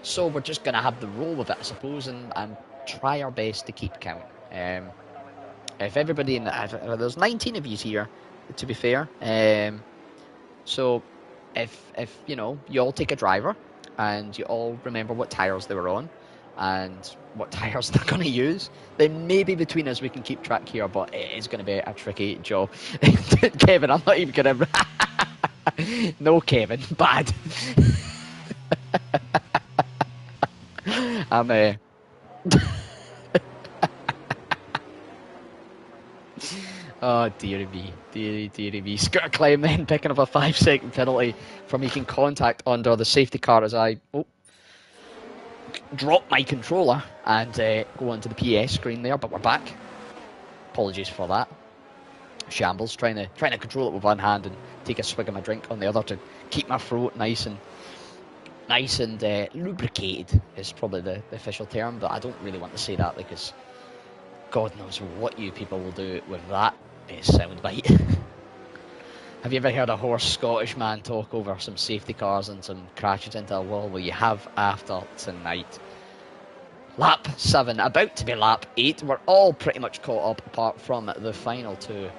So we're just going to have the roll with it, I suppose, and try our best to keep count. If everybody there's 19 of you here, to be fair. So if you all take a driver and you all remember what tyres they were on and what tyres they're going to use, then maybe between us we can keep track here, but it is going to be a tricky job. Kevin, I'm not even going to... No, Kevin, bad. I'm oh dearie me, dearie me. Scooter climb then, picking up a 5-second penalty for making contact under the safety car as I drop my controller and go onto the PS screen there, but we're back. Apologies for that. Shambles, trying to control it with one hand and take a swig of my drink on the other to keep my throat nice and lubricated is probably the official term, but I don't really want to say that because God knows what you people will do with that soundbite. Have you ever heard a hoarse Scottish man talk over some safety cars and some crashes into a wall? Well, you have after tonight. Lap 7, about to be lap 8. We're all pretty much caught up apart from the final two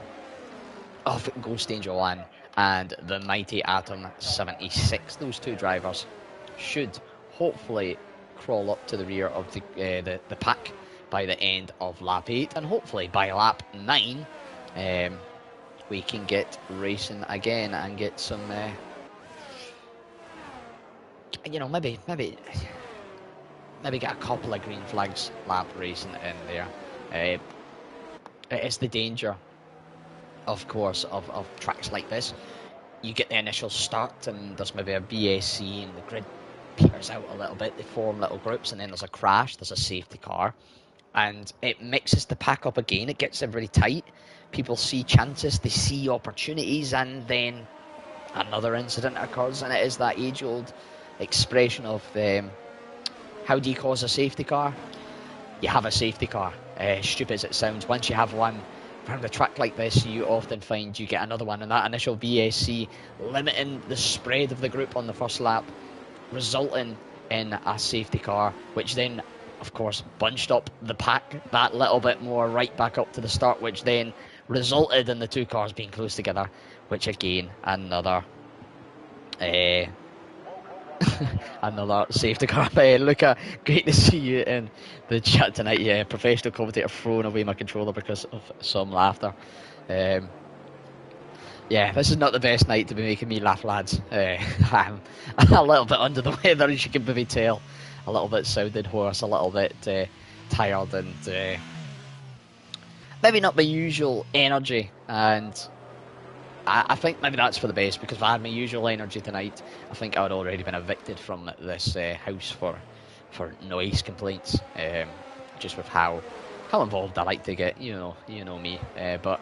of Ghost Angel 1 and the mighty Atom 76. Those two drivers should hopefully crawl up to the rear of the pack by the end of lap 8, and hopefully by lap 9 we can get racing again and get some you know, maybe get a couple of green flags lap racing in there. It's the danger, of course, of tracks like this. You get the initial start and there's maybe a BSC and the grid peters out a little bit, they form little groups, and then there's a crash, there's a safety car, and it mixes the pack up again, it gets everybody tight, people see chances, they see opportunities, and then another incident occurs, and it is that age-old expression of how do you cause a safety car? You have a safety car. Stupid as it sounds, once you have one around a track like this, you often find you get another one, and that initial VSC limiting the spread of the group on the first lap, resulting in a safety car, which then, of course, bunched up the pack that little bit more right back up to the start, which then resulted in the two cars being close together, which again, another another safety car. Luca, great to see you in the chat tonight. Yeah, professional commentator throwing away my controller because of some laughter. Yeah, this is not the best night to be making me laugh, lads. I'm a little bit under the weather, as you can maybe tell. A little bit sounding hoarse, a little bit tired, and maybe not my usual energy. And I think maybe that's for the best, because if I had my usual energy tonight, I think I would already been evicted from this house for noise complaints. Just with how involved I like to get, you know me. But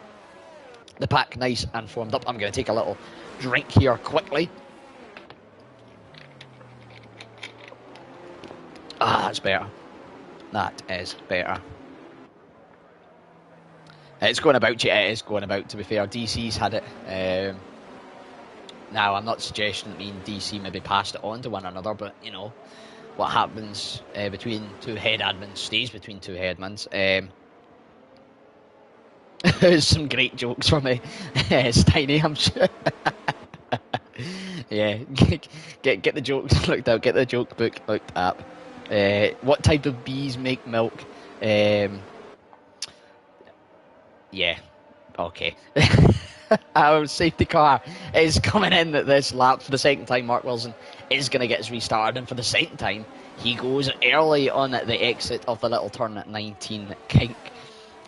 the pack nice and formed up. I'm going to take a little drink here quickly. That's better. That is better. It's going about, it is going about, to be fair. DC's had it. Now, I'm not suggesting that me and DC maybe passed it on to one another, but, you know, what happens between two head admins stays between two headmans. Some great jokes from me. Steiny, I'm sure. Yeah, get the jokes looked up, get the joke book looked up. What type of bees make milk? Yeah, okay. Our safety car is coming in at this lap for the second time. Mark Wilson is going to get us restarted, and for the second time, he goes early on at the exit of the little turn at 19 kink.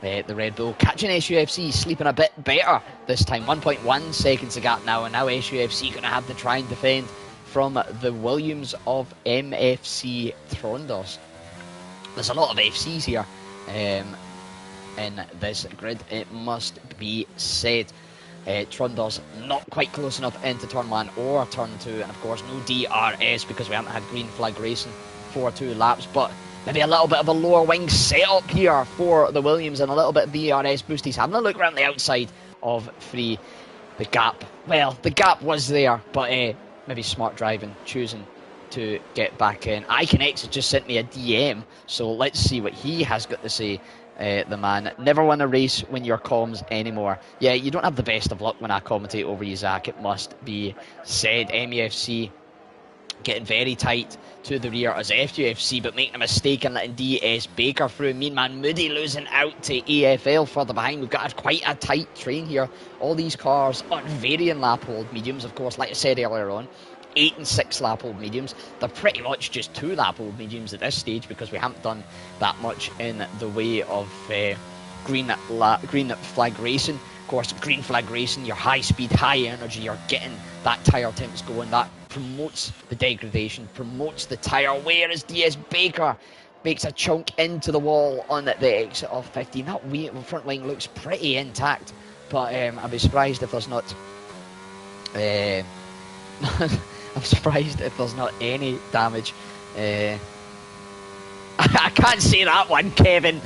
The Red Bull catching SUFC sleeping a bit better this time. 1.1 seconds a gap now, and now SUFC going to have to try and defend from the Williams of MFC Trondos. There's a lot of FCs here in this grid, it must be said. Trondos not quite close enough into turn 1 or turn 2, and of course no DRS because we haven't had green flag racing for 2 laps, but maybe a little bit of a lower wing setup here for the Williams and a little bit of DRS boost. He's having a look around the outside of free. The gap, well, the gap was there, but maybe smart driving, choosing to get back in. iConnect has just sent me a DM, so let's see what he has got to say. The man, never win a race when you're comms anymore. Yeah, you don't have the best of luck when I commentate over you, Zach, it must be said. MEFC getting very tight to the rear as FUFC, but making a mistake and letting DS Baker through. Mean Man Moody losing out to EFL further behind. We've got quite a tight train here. All these cars on varying lap hold mediums, of course, like I said earlier on. 8 and 6 lap hold mediums. They're pretty much just 2 lap hold mediums at this stage because we haven't done that much in the way of green flag racing. Of course, green flag racing, you're high speed, high energy, you're getting that tyre temps going. That promotes the degradation, promotes the tyre. Whereas DS Baker makes a chunk into the wall on the exit of 15. That front wing looks pretty intact, but I'd be surprised if there's not... I'm surprised if there's not any damage. I can't say that one, Kevin.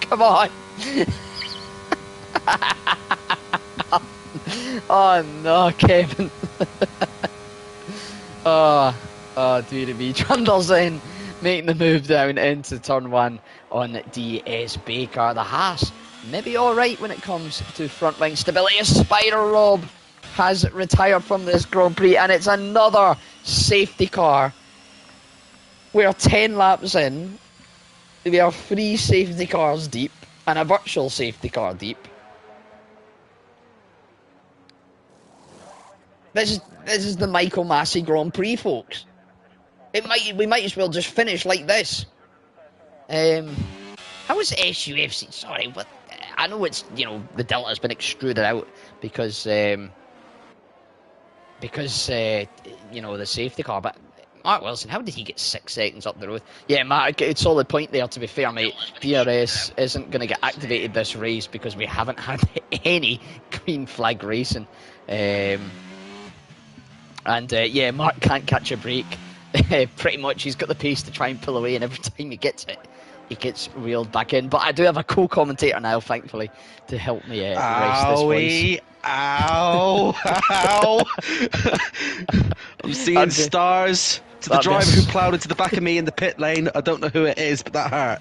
Come on. Oh no, Kevin. Oh, dearie me. Trundle's in, making the move down into turn 1 on DS Baker. The Haas maybe alright when it comes to front wing stability. Spider Rob has retired from this Grand Prix, and it's another safety car. We're 10 laps in. We are 3 safety cars deep, and a virtual safety car deep. This is the Michael Massey Grand Prix, folks. We might as well just finish like this. How is SUFC? Sorry, but I know it's, you know, the delta's been extruded out because you know, the safety car, but Mark Wilson, how did he get 6 seconds up the road? Yeah, Mark, it's solid point there, to be fair, mate. DRS isn't going to get activated this race because we haven't had any green flag racing. Yeah, Mark can't catch a break. Pretty much, he's got the pace to try and pull away, and every time he gets it, he gets reeled back in. But I do have a co-commentator now, thankfully, to help me race this voice. Ow! Ow! I'm seeing stars. To the driver who ploughed into the back of me in the pit lane, I don't know who it is, but that hurt.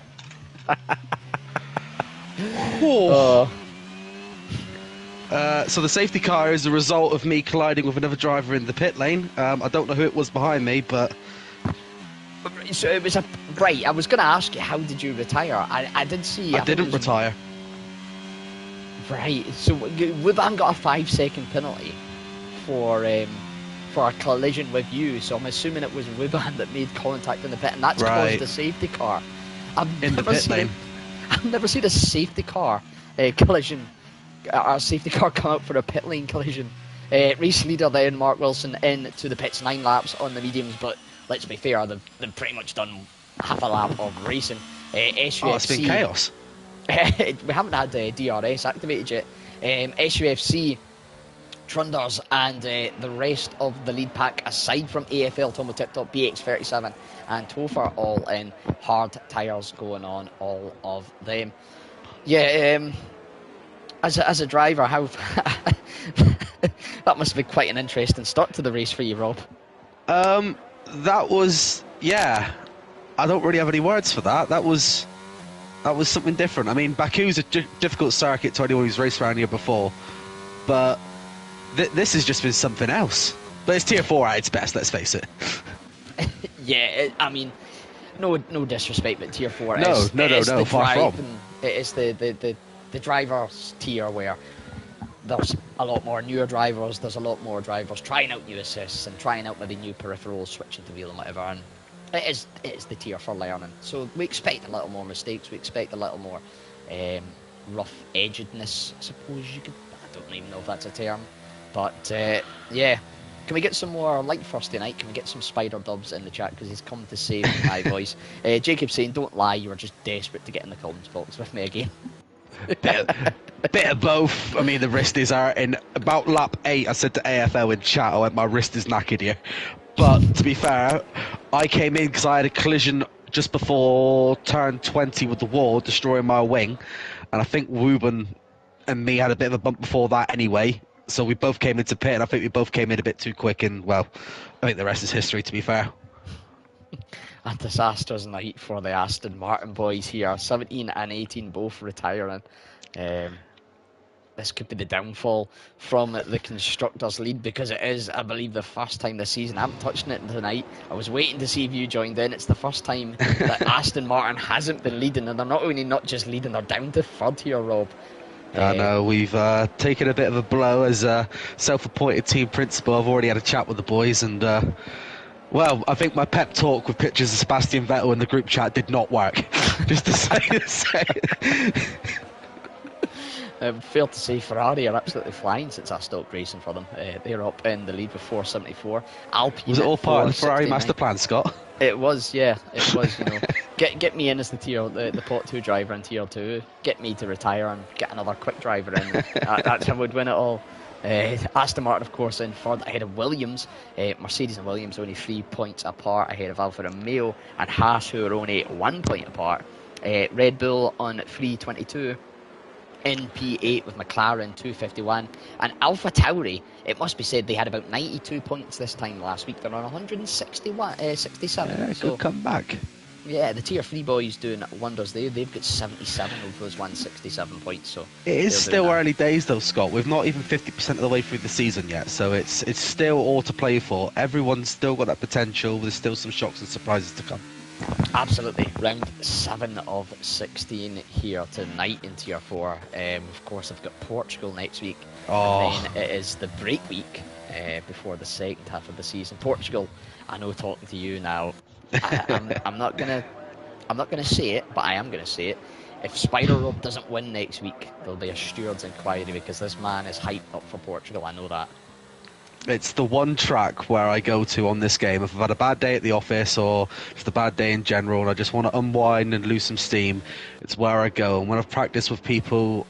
So the safety car is a result of me colliding with another driver in the pit lane. I don't know who it was behind me, but... So it was a... Right, I was going to ask you, how did you retire? I did see... I didn't retire. Right, so Wuban got a 5-second penalty for a collision with you, so I'm assuming it was Wuban that made contact in the pit, and that's caused a safety car. I've never seen a safety car collision... Our safety car come out for a pit lane collision. Race leader then, Mark Wilson, into the pits, 9 laps on the mediums, but let's be fair, they've pretty much done half a lap of racing. SUFC, it's been chaos. We haven't had DRS activated yet. SUFC, Trunders, and the rest of the lead pack, aside from AFL, Tomo Tip Top, BX37, and Topher, all in hard tyres going on, all of them. Yeah, As a driver, how that must have been quite an interesting start to the race for you, Rob. That was, yeah. I don't really have any words for that. That was something different. I mean, Baku's a difficult circuit to anyone who's raced around here before, but this has just been something else. But it's tier 4 at its best. Let's face it. Yeah, I mean, no disrespect, but tier 4 no, far from. It is the driver's tier where there's a lot more newer drivers, there's a lot more drivers trying out new assists and trying out maybe new peripherals, switching to wheel and whatever, and it is the tier for learning. So we expect a little more mistakes, we expect a little more rough-edgedness, I suppose you could, I don't even know if that's a term, but yeah. Can we get some more light Thursday night? Can we get some spider dubs in the chat, because he's come to save my voice. Jacob saying, don't lie, you were just desperate to get in the comments box with me again. Bit of both. I mean, the wrist is hurting. About lap 8, I said to AFL in chat, I went, my wrist is knackered here. But to be fair, I came in because I had a collision just before turn 20 with the wall, destroying my wing. And I think Ruben and me had a bit of a bump before that anyway. So we both came into pit, and I think we both came in a bit too quick. And, well, I think the rest is history, to be fair. A disastrous night for the Aston Martin boys here. 17 and 18 both retiring. This could be the downfall from the constructors lead, because it is, I believe, the first time this season. I haven't touched it tonight. I was waiting to see if you joined in. It's the first time that Aston Martin hasn't been leading, and they're not just leading, they're down to third here, Rob. I know, we've taken a bit of a blow as a self-appointed team principal. I've already had a chat with the boys, and well, I think my pep talk with pictures of Sebastian Vettel in the group chat did not work. Just to say fair to say Ferrari are absolutely flying since I stopped racing for them. They're up in the lead with 474. Alpine, was it all part of the Ferrari master plan, Scott? It was, yeah. It was, you know. Get me in as the pot 2 driver in tier 2. Get me to retire and get another quick driver in. That's how we'd win it all. Aston Martin, of course, in third ahead of Williams. Mercedes and Williams only 3 points apart ahead of Alfa Romeo and Haas, who are only 1 point apart. Red Bull on 322. in P8 with McLaren 251, and Alpha Tauri, it must be said, they had about 92 points this time last week. They're on 167. Yeah, So good comeback. yeah, the Tier 3 boys doing wonders there. They've got 77 of those 167 points. So It is still early days though, Scott. We've not even 50% of the way through the season yet, so it's still all to play for. Everyone's still got that potential. There's still some shocks and surprises to come. Absolutely. Round 7 of 16 here tonight in Tier 4. Of course, I've got Portugal next week. Oh. And then it is the break week before the second half of the season. Portugal, I know, talking to you now, I'm not gonna say it, but I am gonna say it. If Spider Rob doesn't win next week, there'll be a steward's inquiry, because this man is hyped up for Portugal. I know that. It's the one track where I go to on this game if I've had a bad day at the office or just a bad day in general and I just want to unwind and lose some steam. It's where I go. And when I've practiced with people,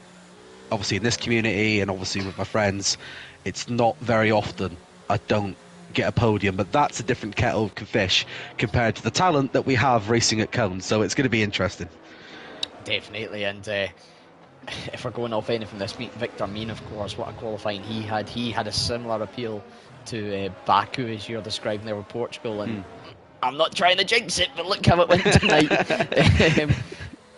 obviously in this community and obviously with my friends, it's not very often I don't get a podium, but that's a different kettle of fish compared to the talent that we have racing at Cone. So it's going to be interesting. Definitely. And if we're going off anything this week, Victor Mean, of course, what a qualifying he had a similar appeal to Baku, as you're describing there with Portugal, and I'm not trying to jinx it, but look how it went tonight.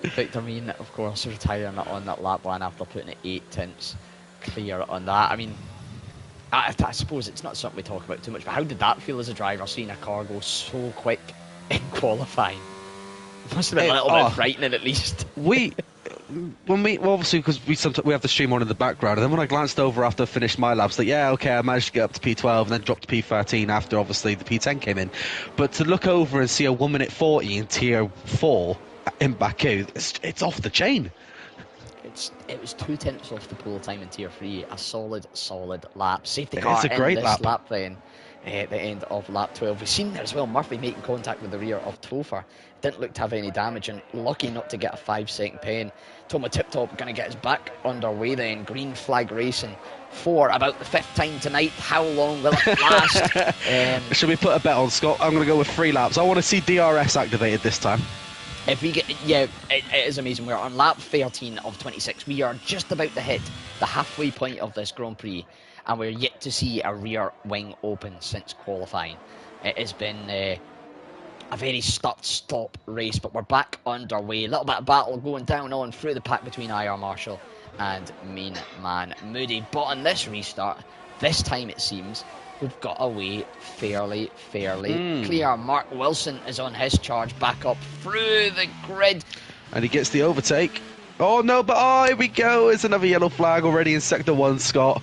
Victor Mean, of course, retiring on that lap one after putting it 8 tenths clear on that. I mean, I suppose it's not something we talk about too much, but how did that feel as a driver, seeing a car go so quick in qualifying? It must have been a little bit frightening, at least. Obviously, because we have the stream on in the background, and then when I glanced over after I finished my laps, like, yeah, okay, I managed to get up to P12 and then dropped to P13 after obviously the P10 came in. But to look over and see a 1 minute 40 in Tier 4 in Baku, it's off the chain. It was 2 tenths off the pole time in Tier 3, a solid lap. Safety It's car a great in this lap. lap then. At the end of lap 12. We've seen there as well Murphy making contact with the rear of Topher. Didn't look to have any damage, and lucky not to get a 5-second pen. Toma Tiptop going to get his back underway then. Green flag racing for about the 5th time tonight. How long will it last? Should we put a bet on, Scott? I'm going to go with 3 laps. I want to see DRS activated this time. If we get, it is amazing. We're on lap 13 of 26. We are just about to hit the halfway point of this Grand Prix, and we're yet to see a rear wing open since qualifying. It has been a very start-stop race, but we're back underway. A little bit of battle going down on through the pack between IR Marshall and main man Moody. But on this restart, this time it seems, we've got away fairly clear. Mark Wilson is on his charge, back up through the grid. And he gets the overtake. Oh no, but here we go. It's another yellow flag already in Sector 1, Scott.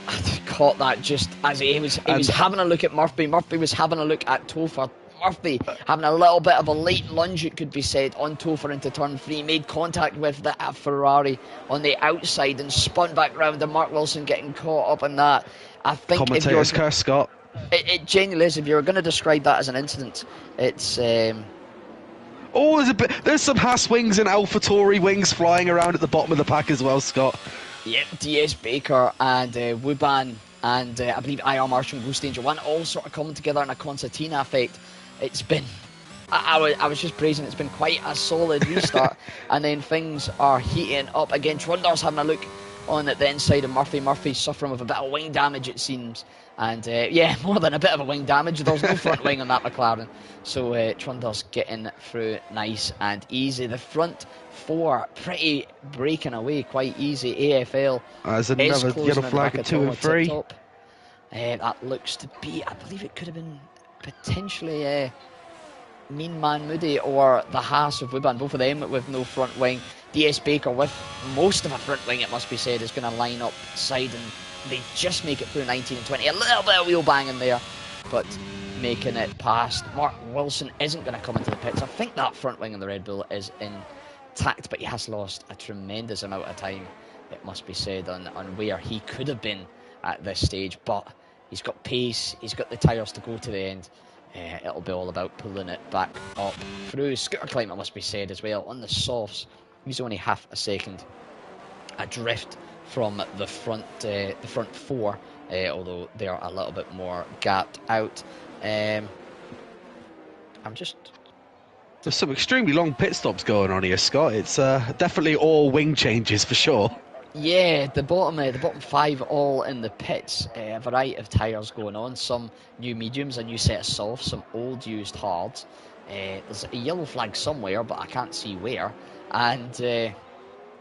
I caught that just as he was having a look at Murphy. Murphy was having a look at Topher. Murphy having a little bit of a late lunge, it could be said, on Topher into turn 3. Made contact with the Ferrari on the outside and spun back round, and Mark Wilson getting caught up in that. I think Commentator's curse, Scott. It genuinely is. If you're going to describe that as an incident, it's... there's some Haas wings and AlphaTauri wings flying around at the bottom of the pack as well, Scott. Yep, DS Baker and Wuban and I believe IR Marshall and Ghost Danger 1 all sort of coming together in a concertina effect. It's been... I was just praising, it's been quite a solid restart. And then things are heating up again. Trunder's having a look on at the inside of Murphy. Murphy's suffering with a bit of wing damage, it seems. And more than a bit of a wing damage. There's no front wing on that McLaren. So Trunder's getting through nice and easy. The front 4 pretty breaking away quite easy. AFL There's another yellow flag at 2 and 3. That looks to be, I believe it could have been potentially Mean Man Moody or the Haas of Wuban. Both of them with no front wing. DS Baker with most of a front wing, it must be said, is going to line up side, and they just make it through 19 and 20. A little bit of wheel banging there, but making it past. Mark Wilson isn't going to come into the pits. I think that front wing on the Red Bull is intact, but he has lost a tremendous amount of time, it must be said, on where he could have been at this stage. But he's got pace, he's got the tyres to go to the end. It'll be all about pulling it back up through. Scooter climb, it must be said as well, on the softs. He's only half a second adrift from the front 4, although they're a little bit more gapped out. There's some extremely long pit stops going on here, Scott. It's definitely all wing changes for sure. Yeah, the bottom five all in the pits. A variety of tyres going on. Some new mediums, a new set of softs, some old used hards. There's a yellow flag somewhere, but I can't see where. And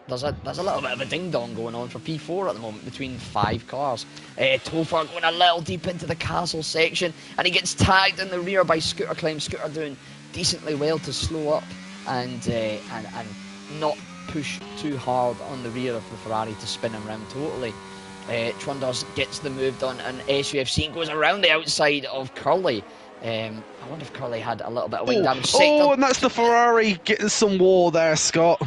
there's a little bit of a ding dong going on for P4 at the moment between 5 cars. Topher going a little deep into the castle section, and he gets tagged in the rear by Scooter Climb. Scooter doing decently well to slow up and not push too hard on the rear of the Ferrari to spin him round totally. Trunders gets the move done, and SUFC goes around the outside of Curly. I wonder if Curly had a little bit of wing damage. And that's the Ferrari getting some wall there, Scott.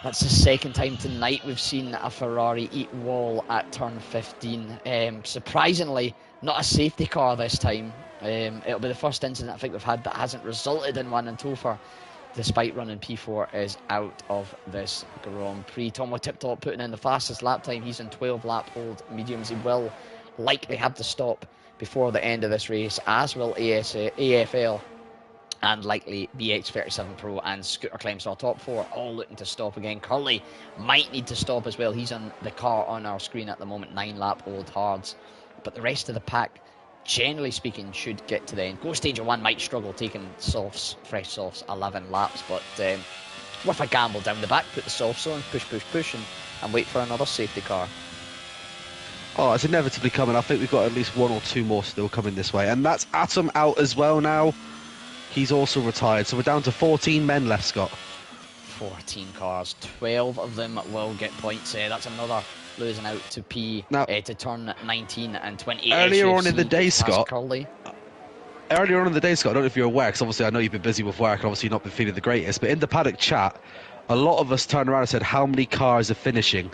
That's the second time tonight we've seen a Ferrari eat wall at turn 15. Surprisingly, not a safety car this time. It'll be the first incident I think we've had that hasn't resulted in one, and Topher, despite running P4, is out of this Grand Prix. Tomo Tip-Top putting in the fastest lap time. He's in 12 lap old mediums. He will likely have to stop before the end of this race, as will AFL and likely BX37 Pro and Scooter Climb. So our top 4 all looking to stop again. Curly might need to stop as well. He's on the car on our screen at the moment, 9 lap old hards. But the rest of the pack, generally speaking, should get to the end. Go Stage 1 might struggle taking softs, fresh softs, 11 laps, but worth a gamble down the back. Put the softs on, push, and wait for another safety car. Oh, it's inevitably coming. I think we've got at least 1 or 2 more still coming this way. And that's Atom out as well now. He's also retired. So we're down to 14 men left, Scott. 14 cars. 12 of them will get points. That's another losing out to to turn 19 and 20. Earlier on in the day, Scott. Curly. Earlier on in the day, Scott, I don't know if you're aware, because obviously I know you've been busy with work and obviously you've not been feeling the greatest, but in the paddock chat, a lot of us turned around and said, how many cars are finishing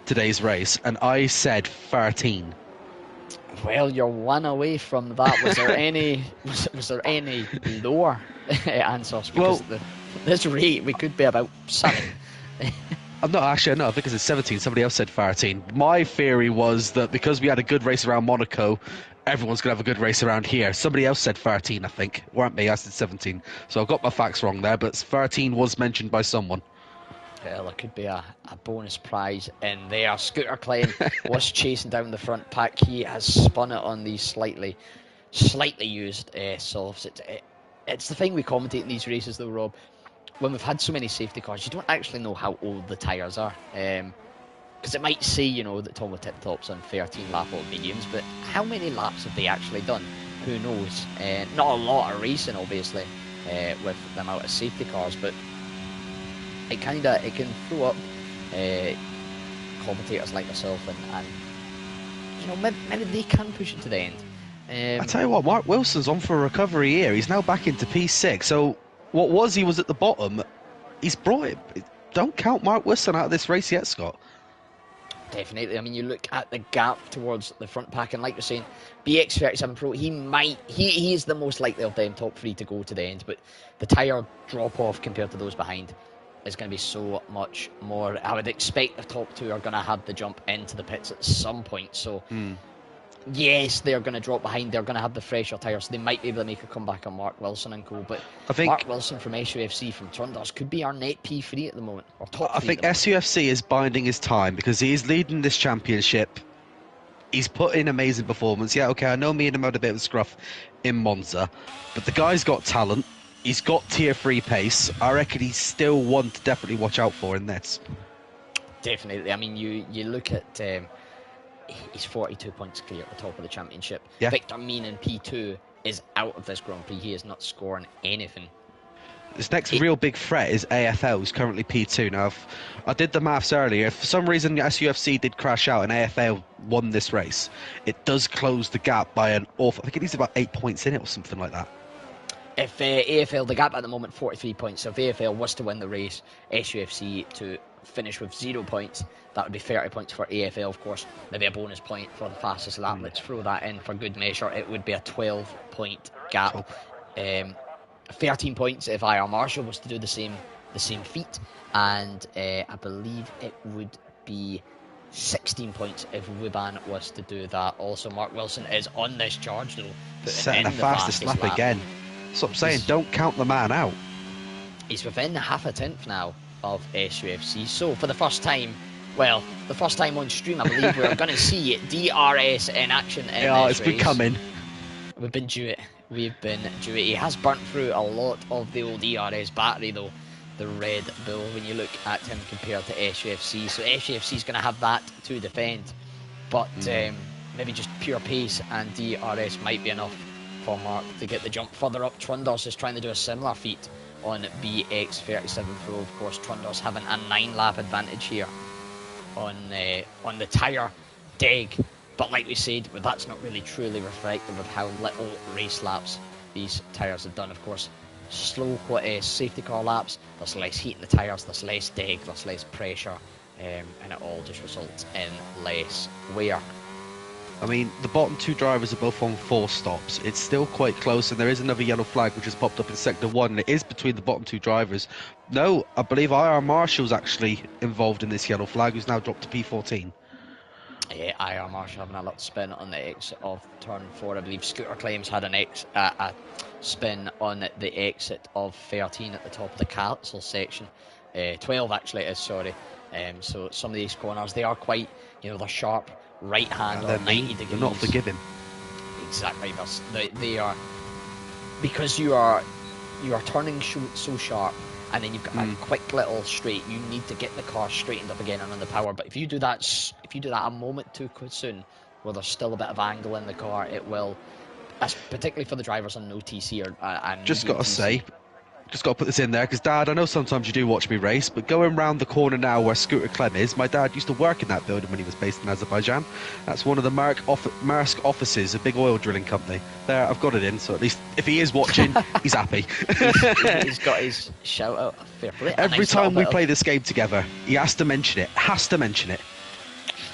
today's race? And I said 13. Well, you're 1 away from that. Was there any lower answers? Because this rate, we could be about 7. I'm not actually, I know, I think it's 17. Somebody else said 13. My theory was that because we had a good race around Monaco, everyone's going to have a good race around here. Somebody else said 13, I think. Weren't me, I said 17. So I've got my facts wrong there, but 13 was mentioned by someone. Well, there could be a bonus prize in there. Scooter Climb was chasing down the front pack. He has spun it on these slightly used softs. It's the thing we commentate in these races, though, Rob. When we've had so many safety cars, you don't actually know how old the tyres are. Because it might say, that Tomo Tip-Top's on 13 lap old mediums, but how many laps have they actually done? Who knows? Not a lot of racing, obviously, with the amount of safety cars, but it can throw up commentators like myself, and maybe they can push it to the end. I tell you what, Mark Wilson's on for a recovery here. He's now back into P6. So he was at the bottom. He's brought it. Don't count Mark Wilson out of this race yet, Scott. Definitely. I mean, you look at the gap towards the front pack, and like you're saying, BX37 Pro, he is the most likely of them top 3 to go to the end, but the tyre drop off compared to those behind is going to be so much more. I would expect the top 2 are going to have the jump into the pits at some point. So, yes, they're going to drop behind. They're going to have the fresher tyres. They might be able to make a comeback on Mark Wilson and co. But I think Mark Wilson from SUFC from Trunders could be our net P3 at the moment, or top 3. I think SUFC is binding his time because he's leading this championship. He's put in amazing performance. Yeah, okay, I know me and him had a bit of a scruff in Monza, but the guy's got talent. He's got tier 3 pace. I reckon he's still one to definitely watch out for in this. Definitely. I mean, you look at he's 42 points clear at the top of the championship. Yeah. Victor Mean in P2 is out of this Grand Prix. He is not scoring anything. This next real big threat is AFL, who's currently P2. Now, I did the maths earlier. If for some reason SUFC did crash out and AFL won this race, it does close the gap by an awful... I think it needs about 8 points in it or something like that. If AFL, the gap at the moment, 43 points. So if AFL was to win the race, SUFC to finish with 0 points, that would be 30 points for AFL, of course. Maybe a bonus point for the fastest lap. Let's throw that in for good measure. It would be a 12-point gap. 13 points if IR Marshall was to do the same feat. And I believe it would be 16 points if Wuban was to do that. Also, Mark Wilson is on this charge, though. Setting the fastest lap again. That's what I'm saying, don't count the man out. He's within half a tenth now of SUFC. So, for the first time well, the first time on stream, I believe we're going to see DRS in action in Yeah, this it's been race. coming. We've been due it. We've been due it. He has burnt through a lot of the old DRS battery, though, the Red Bull, when you look at him compared to SUFC. So SUFC is going to have that to defend. But maybe just pure pace and DRS might be enough for Mark to get the jump further up. Trundles is trying to do a similar feat on BX37 Pro. Of course, Trundles having a 9-lap advantage here on the tyre deg. But like we said, well, that's not really truly reflective of how little race laps these tyres have done. Of course, slow safety car laps, there's less heat in the tyres, there's less deg, there's less pressure, and it all just results in less wear. I mean, the bottom 2 drivers are both on 4 stops. It's still quite close, and there is another yellow flag which has popped up in sector 1, and it is between the bottom 2 drivers. No, I believe IR Marshall's actually involved in this yellow flag, who's now dropped to P14. Yeah, IR Marshall having a little spin on the exit of turn 4. I believe Scooter Claims had a spin on the exit of 13 at the top of the castle section. 12 actually it is, sorry. So some of these corners, they are quite, they're sharp, right hand or 90 degrees. They're not forgiving. Exactly, they are, because you are turning so sharp, and then you've got a quick little straight. You need to get the car straightened up again and on the power. But if you do that a moment too soon, where there's still a bit of angle in the car, it will, particularly for the drivers on no TC or and just got to put this in there, because Dad, I know sometimes you do watch me race, but going round the corner now where Scooter Clem is, my dad used to work in that building when he was based in Azerbaijan. That's one of the Maersk offices, a big oil drilling company. There, I've got it in, so at least if he is watching, he's happy. He's got his shout out. Fair play. Every time we play this game together, he has to mention it.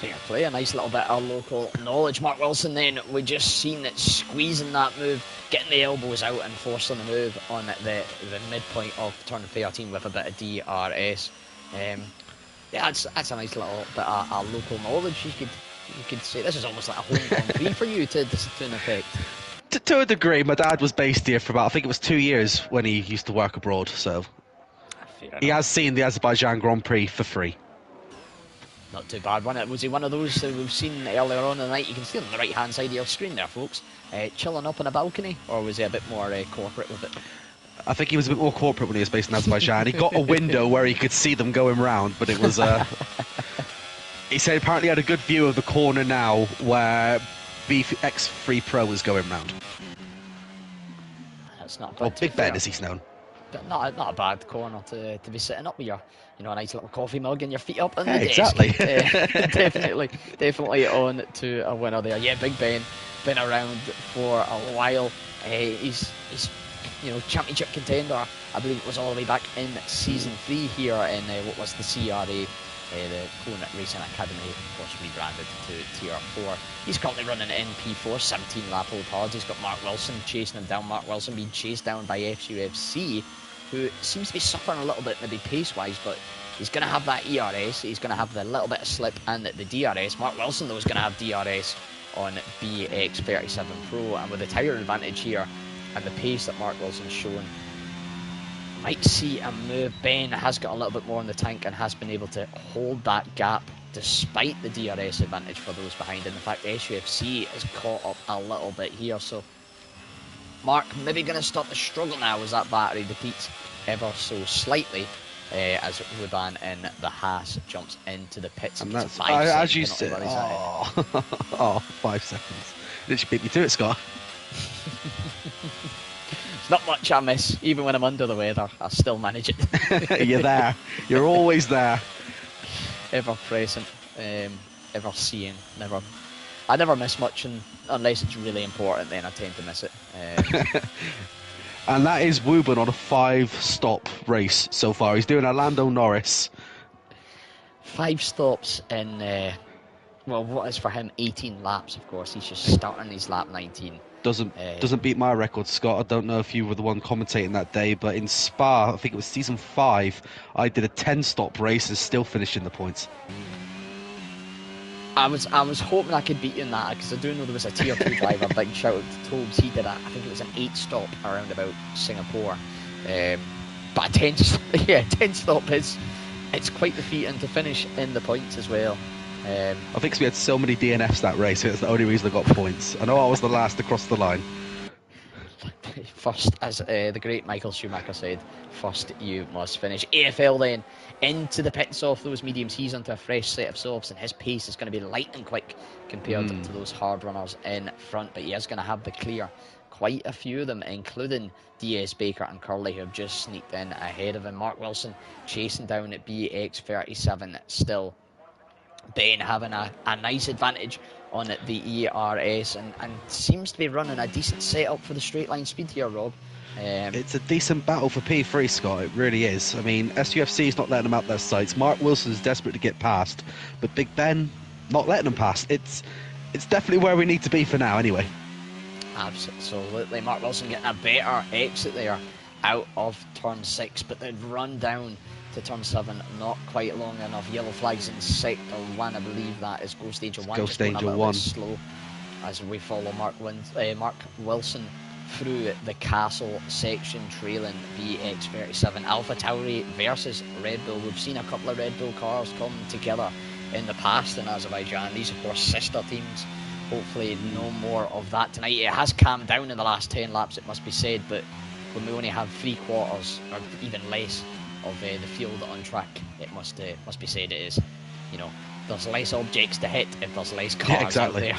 Fair play, a nice little bit of local knowledge. Mark Wilson then, we just seen it squeezing that move, getting the elbows out and forcing the move on the midpoint of turn 13 with a bit of DRS. Yeah, that's a nice little bit of local knowledge. You could say this is almost like a home Grand Prix for you to an effect. To a degree, my dad was based here for about, I think it was 2 years when he used to work abroad, so he has seen the Azerbaijan Grand Prix for free. Not too bad. Was he one of those that we've seen earlier on in the night? You can see on the right hand side of your screen there, folks, chilling up on a balcony, or was he a bit more corporate with it? I think he was a bit more corporate when he was based in Azerbaijan. He got a window where he could see them going round, but it was he said apparently he had a good view of the corner now where BX3 Pro was going round. That's not bad. Big Ben as he's known. Not a bad corner to be sitting up with your, a nice little coffee mug and your feet up on the exactly. desk. Definitely on to a winner there. Yeah, Big Ben, been around for a while. He's championship contender. I believe it was all the way back in season 3 here in what was the CRA, the Kona Racing Academy, of course rebranded to Tier 4. He's currently running in P4, 17 lap old hard. He's got Mark Wilson chasing him down. Mark Wilson being chased down by FUFC, who seems to be suffering a little bit maybe pace-wise, but he's going to have that ERS, he's going to have the little bit of slip and the DRS. Mark Wilson, though, is going to have DRS on BX37 Pro, and with the tyre advantage here and the pace that Mark Wilson's shown, might see a move. Ben has got a little bit more in the tank and has been able to hold that gap despite the DRS advantage for those behind. And in fact, SUFC has caught up a little bit here, so Mark maybe going to start to struggle now as that battery depletes ever so slightly, as Ruban in the Haas jumps into the pits. And that's, as you said, 5 seconds. Did you beat me to it, Scott? It's not much I miss. Even when I'm under the weather, I still manage it. You're there. You're always there. Ever present, ever seeing, never. I never miss much, unless it's really important, then I tend to miss it. And that is Wuban on a 5-stop race so far. He's doing a Lando Norris. 5 stops in, well, what is for him 18 laps, of course. He's just starting his lap 19. Doesn't beat my record, Scott. I don't know if you were the one commentating that day, but in Spa, I think it was season 5, I did a 10-stop race and still finished in the points. I was hoping I could beat you in that, because I do know there was a tier 2 driver, big shout out to Tobes. He did I think it was an 8-stop around about Singapore, but a 10 stop is It's quite the feat, and to finish in the points as well. I think we had so many DNFs that race, it's the only reason I got points. I know I was the last across the line. First, as the great Michael Schumacher said, first you must finish. AFL then into the pits off those mediums. He's onto a fresh set of softs, and his pace is going to be lightning quick compared to those hard runners in front. But he is going to have the clear. Quite a few of them, including DS Baker and Curley, who have just sneaked in ahead of him. Mark Wilson chasing down at BX37 still. Ben having a nice advantage on the ERS and seems to be running a decent setup for the straight line speed here, Rob. It's a decent battle for P3, Scott. It really is. I mean, SUFC is not letting them out their sights. Mark Wilson's desperate to get past, but Big Ben not letting them past. It's definitely where we need to be for now, anyway. Absolutely. Mark Wilson getting a better exit there out of turn 6, but they've run down to turn 7, not quite long enough. Yellow flags in sector 1, I believe that is Ghost Angel 1. Ghost Angel 1. Slow as we follow Mark Wilson through the castle section, trailing BX37. Alpha Tauri versus Red Bull. We've seen a couple of Red Bull cars come together in the past in Azerbaijan. These, of course, sister teams. Hopefully no more of that tonight. It has calmed down in the last 10 laps, it must be said, but when we only have 3/4 or even less of the field on track, it must be said it is, there's less objects to hit if there's less cars out there.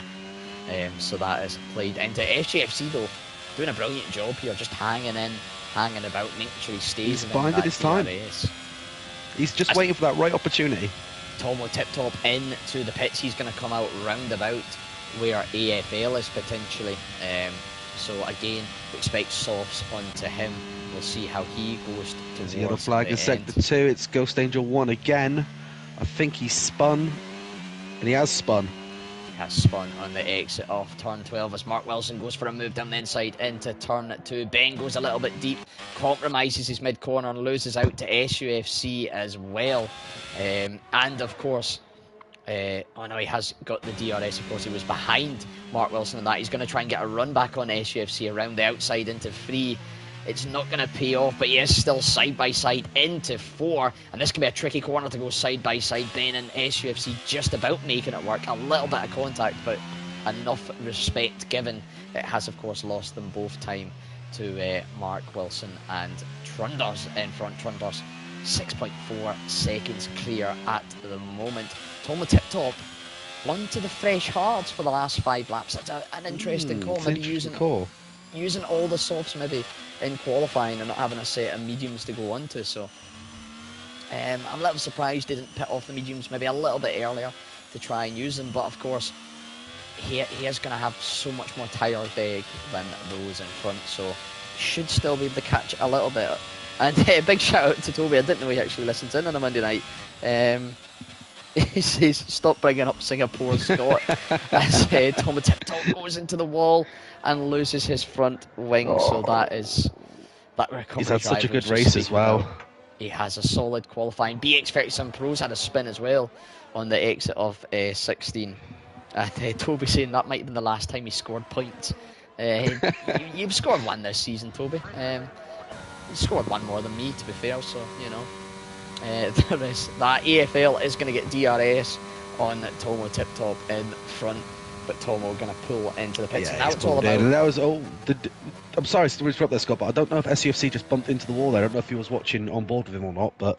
So that is played into SGFC though, doing a brilliant job here, just hanging about, making sure he stays. He's binded his time. He's just waiting for that right opportunity. Tomo tip top into the pits. He's going to come out roundabout where AFL is potentially. So again, we expect softs onto him. We'll see how he goes towards the yellow flag in sector 2. It's Ghost Angel 1 again. I think he's spun, and he has spun. He has spun on the exit off turn 12 as Mark Wilson goes for a move down the inside into turn 2. Ben goes a little bit deep, compromises his mid corner and loses out to SUFC as well. And of course, he has got the DRS. Of course, he was behind Mark Wilson on that. He's going to try and get a run back on SUFC around the outside into 3. It's not going to pay off, but he is still side by side into 4, and this can be a tricky corner to go side by side. Ben and SUFC just about making it work. A little bit of contact, but enough respect given. It has, of course, lost them both time to Mark Wilson and Trunders in front. Trunders 6.4 seconds clear at the moment. Tomo tip top, one to the fresh hards for the last 5 laps. That's an interesting call. Maybe using all the softs maybe in qualifying and not having a set of mediums to go onto. So I'm a little surprised they didn't pit off the mediums maybe a little bit earlier to try and use them. But of course, he is going to have so much more tyre deg than those in front, so should still be able to catch a little bit. And a big shout out to Toby. I didn't know he actually listens in on a Monday night. He says, stop bringing up Singapore, Scott. As Tomo Tiptop goes into the wall and loses his front wing. So that recovery. He's had such a good race as well. He has a solid qualifying. BX37 Pros had a spin as well on the exit of 16. And Toby saying that might have been the last time he scored points. You've scored 1 this season, Toby. You scored 1 more than me, to be fair, so, there is that. AFL is going to get DRS on Tomo tip top in front, but Tomo going to pull into the pits. Yeah, now it's all about. And that was I'm sorry to interrupt there, Scott, but I don't know if SUFC just bumped into the wall there. I don't know if he was watching on board with him or not, but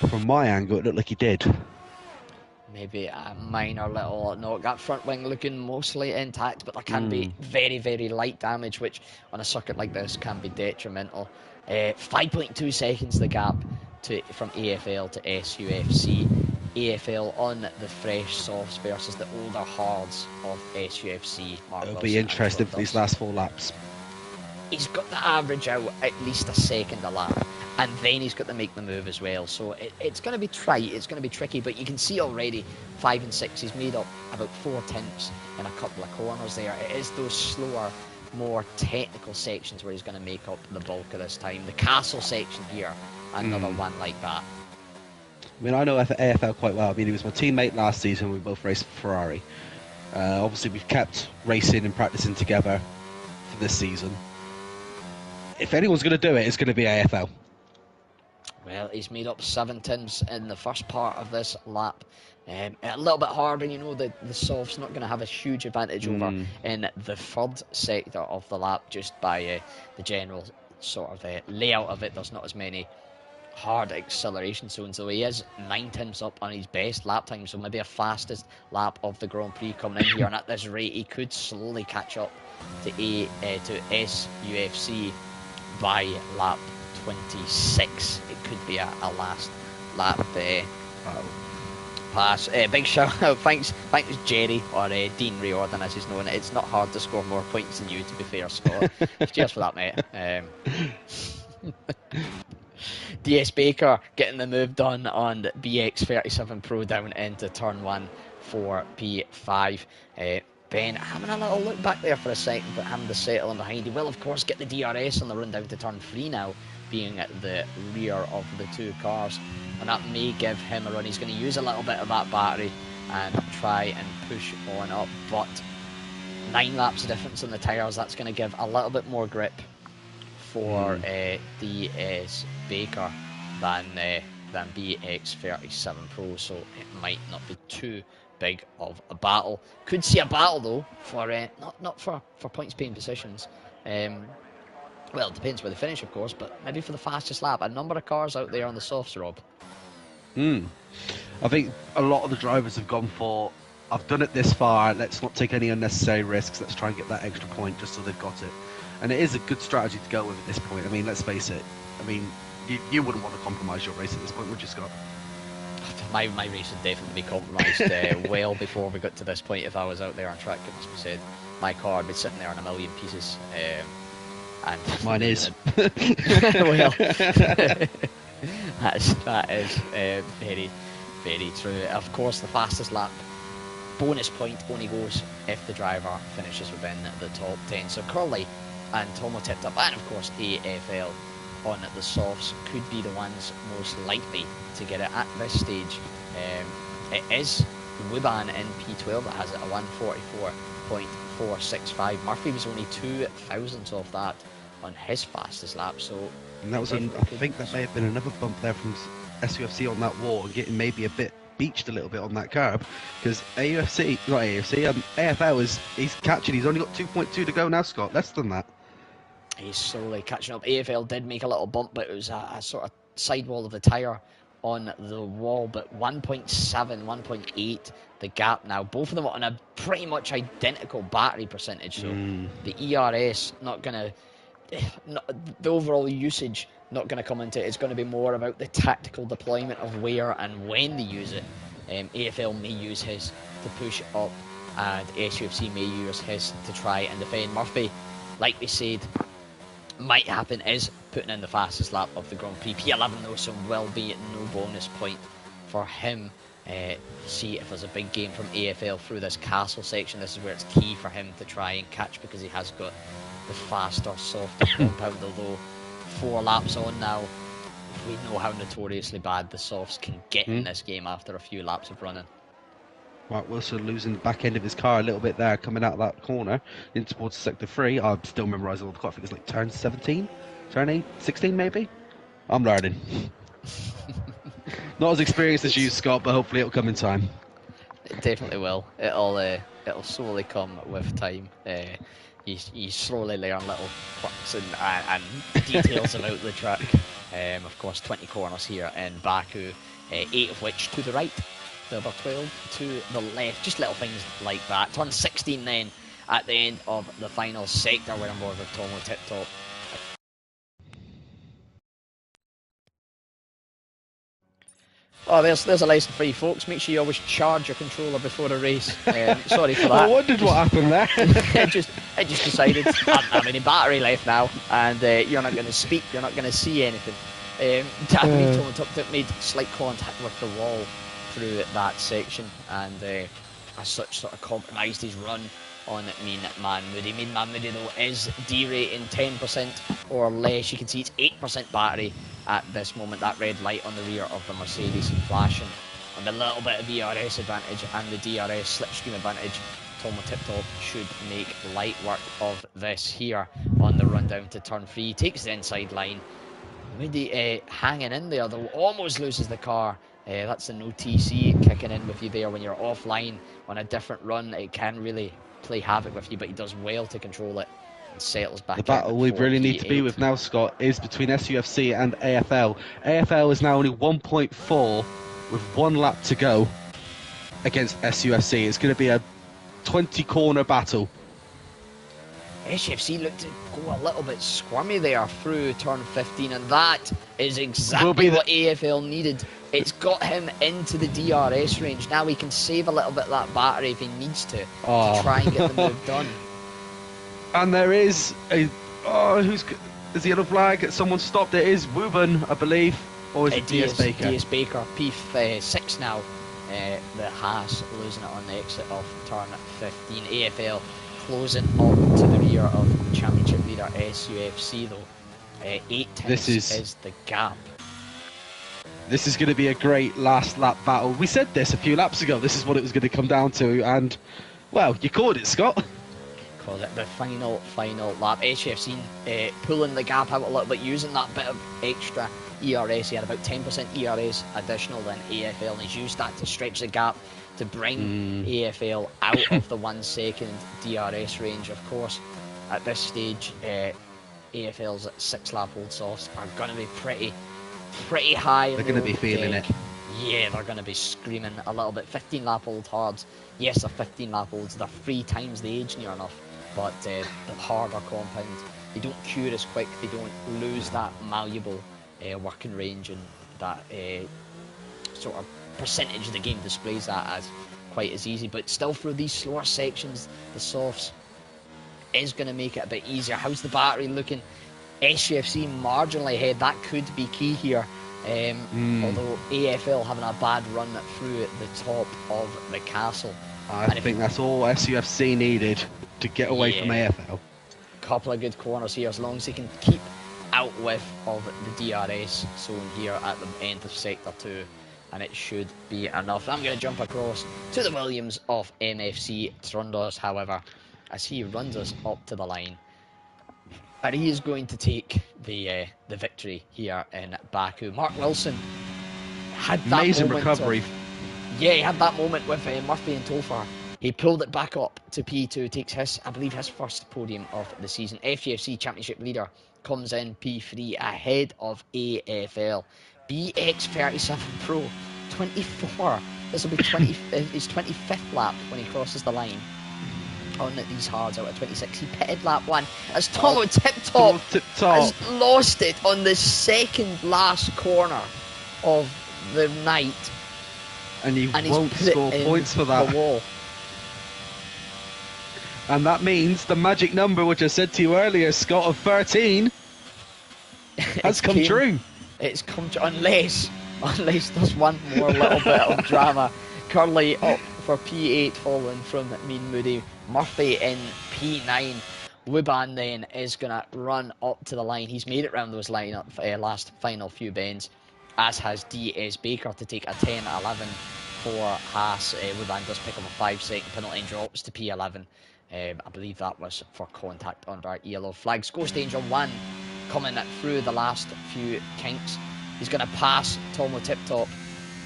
from my angle, it looked like he did. Maybe a minor little knock. That front wing looking mostly intact, but there can be very, very light damage, which on a circuit like this can be detrimental. 5.2 seconds the gap from AFL to SUFC. AFL on the fresh softs versus the older hards of SUFC. It'll be interesting for these last 4 laps. He's got to average out at least a second a lap, and then he's got to make the move as well. So it's going to be trite, it's going to be tricky, but you can see already 5 and 6, he's made up about 4 tenths in a couple of corners there. It is those slower, more technical sections where he's going to make up the bulk of this time. The castle section here, another one like that. I mean, I know AFL quite well. I mean, he was my teammate last season. We both raced for Ferrari. Obviously, we've kept racing and practicing together for this season. If anyone's going to do it, it's going to be AFL. Well, he's made up 7 tenths in the first part of this lap. A little bit harder, you know, the soft's not going to have a huge advantage over in the third sector of the lap, just by the general sort of layout of it. There's not as many hard acceleration zones, so he is 9 tenths up on his best lap time, so maybe a fastest lap of the Grand Prix coming in here, and at this rate he could slowly catch up to SUFC by lap 26. It could be a last lap pass. Big shout out, thanks Jerry, or Dean Riordan as he's known. It's not hard to score more points than you, to be fair, Scott. Cheers for that, mate. DS Baker getting the move done on BX37 Pro down into turn 1 for P5. Ben having a little look back there for a second, but having to settle in behind. He will, of course, get the DRS on the run down to turn 3 now, being at the rear of the 2 cars, and that may give him a run. He's going to use a little bit of that battery and try and push on up, but 9 laps of difference in the tyres, that's going to give a little bit more grip for DS Baker than BX37 Pro, so it might not be too big of a battle. Could see a battle though for not for points paying positions. Well, it depends where they finish, of course, but maybe for the fastest lap. A number of cars out there on the softs, Rob. I think a lot of the drivers have gone for, I've done it this far, let's not take any unnecessary risks, let's try and get that extra point just so they've got it. And it is a good strategy to go with at this point. I mean, let's face it. I mean, you wouldn't want to compromise your race at this point, would you, Scott? My race would definitely be compromised well before we got to this point. If I was out there on track, it must be said, my car would be sitting there in a million pieces. And mine is. Well, that is very, very true. Of course, the fastest lap bonus point only goes if the driver finishes within the top 10. So Curly and Tomo tipped up, and of course AFL on the softs could be the ones most likely to get it at this stage. It is Wuban in P12 that has it, a 144.465. Murphy was only 2 thousandths off that on his fastest lap, so and that was I think that may have been another bump there from SUFC on that wall, and getting maybe a bit beached a little bit on that curb, because AFL he's catching. He's only got 2.2 to go now, Scott. Less than that. He's slowly catching up. AFL did make a little bump, but it was a sort of sidewall of the tyre on the wall, but 1.7, 1.8 the gap now. Both of them are on a pretty much identical battery percentage, so the ERS not going to, the overall usage not going to come into it. It's going to be more about the tactical deployment of where and when they use it. AFL may use his to push up, and SUFC may use his to try and defend. Murphy, like we said, might happen is putting in the fastest lap of the Grand Prix. P11 though, so will be no bonus point for him. See if there's a big game from AFL through this castle section. This is where it's key for him to try and catch, because he has got the faster, softer compound, although 4 laps on now, we know how notoriously bad the softs can get in this game after a few laps of running. Mark Wilson losing the back end of his car a little bit there, coming out of that corner in towards sector 3. I'm still memorising all the car. I think it's like turn 17, turn 8, 16 maybe. I'm learning. Not as experienced as you, Scott, but hopefully it'll come in time. It definitely will. It'll slowly come with time. You slowly learn little quirks and details about the track. Of course, 20 corners here in Baku, 8 of which to the right. The other 12 to the left, just little things like that. Turn 16 then at the end of the final sector, we're on board with Tomo Tip Top. Oh, there's a lesson for you folks. Make sure you always charge your controller before a race. Sorry for that. I wondered what happened there. it just decided I have any battery left now, and you're not going to speak, you're not going to see anything. Tomo Tip made slight contact with the wall through that section, and as such sort of compromised his run on Mean Man Moody. Mean Man Moody though is derating 10% or less. You can see it's 8% battery at this moment. That red light on the rear of the Mercedes flashing, and a little bit of ERS advantage and the DRS slipstream advantage. Tomo Tiptop should make light work of this here on the run down to turn 3. Takes the inside line, Moody hanging in there, though, almost loses the car. That's the no TC kicking in with you there when you're offline on a different run. It can really play havoc with you, but he does well to control it and settles back. The battle we really need to be with now, Scott, is between SUFC and AFL. AFL is now only 1.4 with 1 lap to go against SUFC. It's going to be a 20-corner battle. SUFC looked to go a little bit squirmy there through turn 15, and that is exactly what AFL needed. It's got him into the DRS range. Now he can save a little bit of that battery if he needs to try and get the move done. And there is a... Oh, is the yellow flag? Someone stopped. It is Wuban, I believe. Or is it DS Baker? DS Baker, P6 now. The Haas losing it on the exit of turn 15. AFL closing up to the rear of championship leader SUFC, though. 8 tenths is the gap. This is going to be a great last lap battle. We said this a few laps ago. This is what it was going to come down to, and well, you called it, Scott. Called it the final lap. SUFC pulling the gap out a little bit, using that bit of extra ERS. He had about 10% ERS additional than AFL, and he's used that to stretch the gap to bring AFL out of the 1 second DRS range. Of course, at this stage, AFL's 6 lap old softs are going to be pretty high. They're going to be feeling it. Yeah, they're going to be screaming a little bit. 15 lap old hards. Yes, they're 15 lap olds. They're 3 times the age near enough. But the harder compounds, they don't cure as quick. They don't lose that malleable working range, and that sort of percentage of the game displays that as quite as easy. But still, through these slower sections, the softs is going to make it a bit easier. How's the battery looking? SUFC marginally ahead. That could be key here. Although AFL having a bad run through the top of the castle. I think that's all SUFC needed to get away from AFL. Couple of good corners here, as long as he can keep out with of the DRS zone here at the end of sector 2, and it should be enough. I'm going to jump across to the Williams of MFC Trundles, however, as he runs us up to the line. And he is going to take the victory here in Baku. Mark Wilson had that amazing recovery. He had that moment with Murphy and Topher. He pulled it back up to P2, takes his, I believe, his first podium of the season. FUFC Championship leader comes in P3 ahead of AFL. BX37 Pro, 24. This will be his 25th lap when he crosses the line on these hards out of 26. He pitted lap 1 as Tomo Tip Top has lost it on the second last corner of the night. And he won't score points for that. Wall. And that means the magic number, which I said to you earlier, Scott, of 13 has come true. It's come true, unless there's one more little bit of drama. Curly up for P8, following from Mean Moody. Murphy in P9. Wuban then is going to run up to the line. He's made it round those last final few bends, as has DS Baker to take a 10-11 for Haas. Wuban does pick up a 5-second penalty and drops to P11. I believe that was for contact under yellow flags. Ghost Angel 1 coming through the last few kinks. He's going to pass Tomo Tip Top,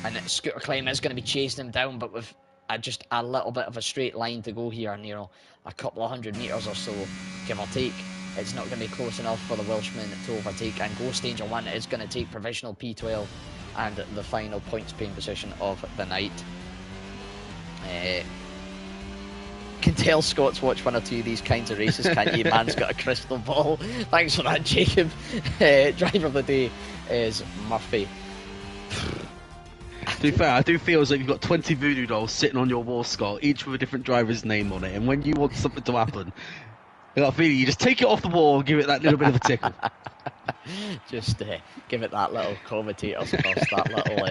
and Scooter Clem is going to be chasing him down, but with just a little bit of a straight line to go here, a couple of 100 metres or so, give or take. It's not going to be close enough for the Welshman to overtake, and Ghost Angel 1 is going to take provisional P12 and the final points paying position of the night. Can tell Scott's watched 1 or 2 of these kinds of races, can't you? Man's got a crystal ball. Thanks for that, Jacob. Driver of the day is Murphy. To be fair, I do feel as like you've got 20 voodoo dolls sitting on your wall, Scott, each with a different driver's name on it, and when you want something to happen, I got a feeling you just take it off the wall and give it that little bit of a tickle. Just give it that little commentator's cross, that little...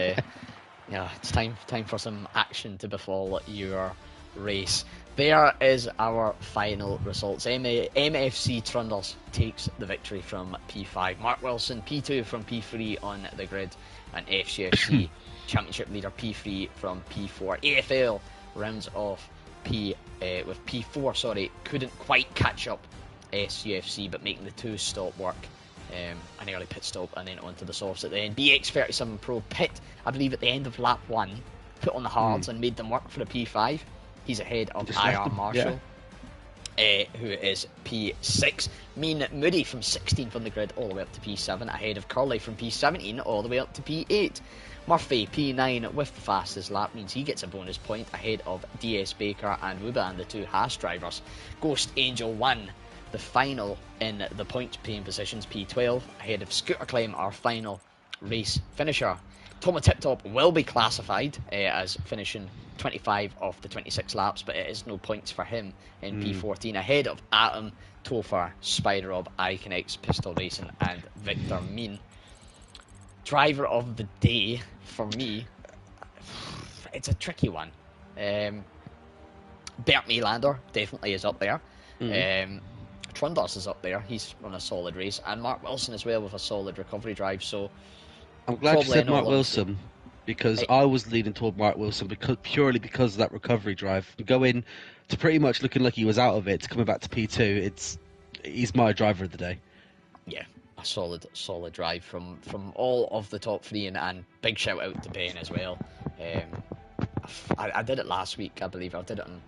it's time for some action to befall your race. There is our final results. MFC Trundles takes the victory from P5. Mark Wilson, P2 from P3 on the grid, and FCFC Championship leader P3 from P4. AFL rounds off with P4. Couldn't quite catch up SUFC, but making the 2-stop work an early pit stop and then onto the softs at the end. BX37 Pro pit, I believe, at the end of lap 1, put on the hards and made them work for the P5. He's ahead of IR Marshall, who is P6. Mean Moody from 16th on the grid all the way up to P7, ahead of Curley from P17 all the way up to P8. Murphy, P9, with the fastest lap, means he gets a bonus point ahead of DS Baker and Wuba and the 2 Haas drivers. Ghost Angel 1, the final in the point paying positions, P12, ahead of Scooter Claim, our final race finisher. Toma Tiptop will be classified as finishing 25 of the 26 laps, but it is no points for him in P14, ahead of Atom, Topher, Spider-Rob, Iconex, Pistol Racing and Victor Mean. Driver of the day, for me, it's a tricky one. Bert Melander definitely is up there. Trundles is up there. He's run a solid race. And Mark Wilson as well with a solid recovery drive. So I'm glad you said Mark Wilson, because I was leaning toward Mark Wilson purely because of that recovery drive. Going to pretty much looking like he was out of it to coming back to P2, he's my driver of the day. Yeah, a solid drive from all of the top 3, and big shout out to Ben as well. I did it last week, I believe. I did it on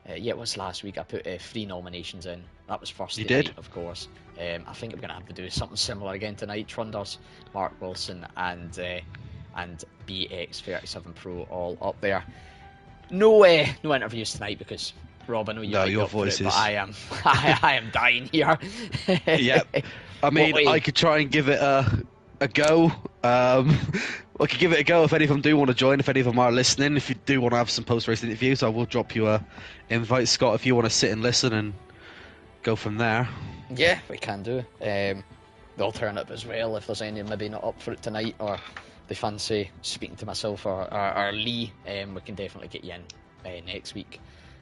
it was last week. I put 3 nominations in. That was first night, of course. I think I'm gonna have to do something similar again tonight. Trundles, Mark Wilson, and BX37 Pro all up there. No interviews tonight because Rob, I know your voice is. But I am dying here. Yep. I mean, I could try and give it a go. I could give it a go if any of them do want to join, if any of them are listening. If you do want to have some post-race interviews, I will drop you a invite, Scott, if you want to sit and listen and go from there. Yeah, we can do. The alternative as well, if there's any maybe not up for it tonight, or they fancy speaking to myself or Lee, we can definitely get you in next week.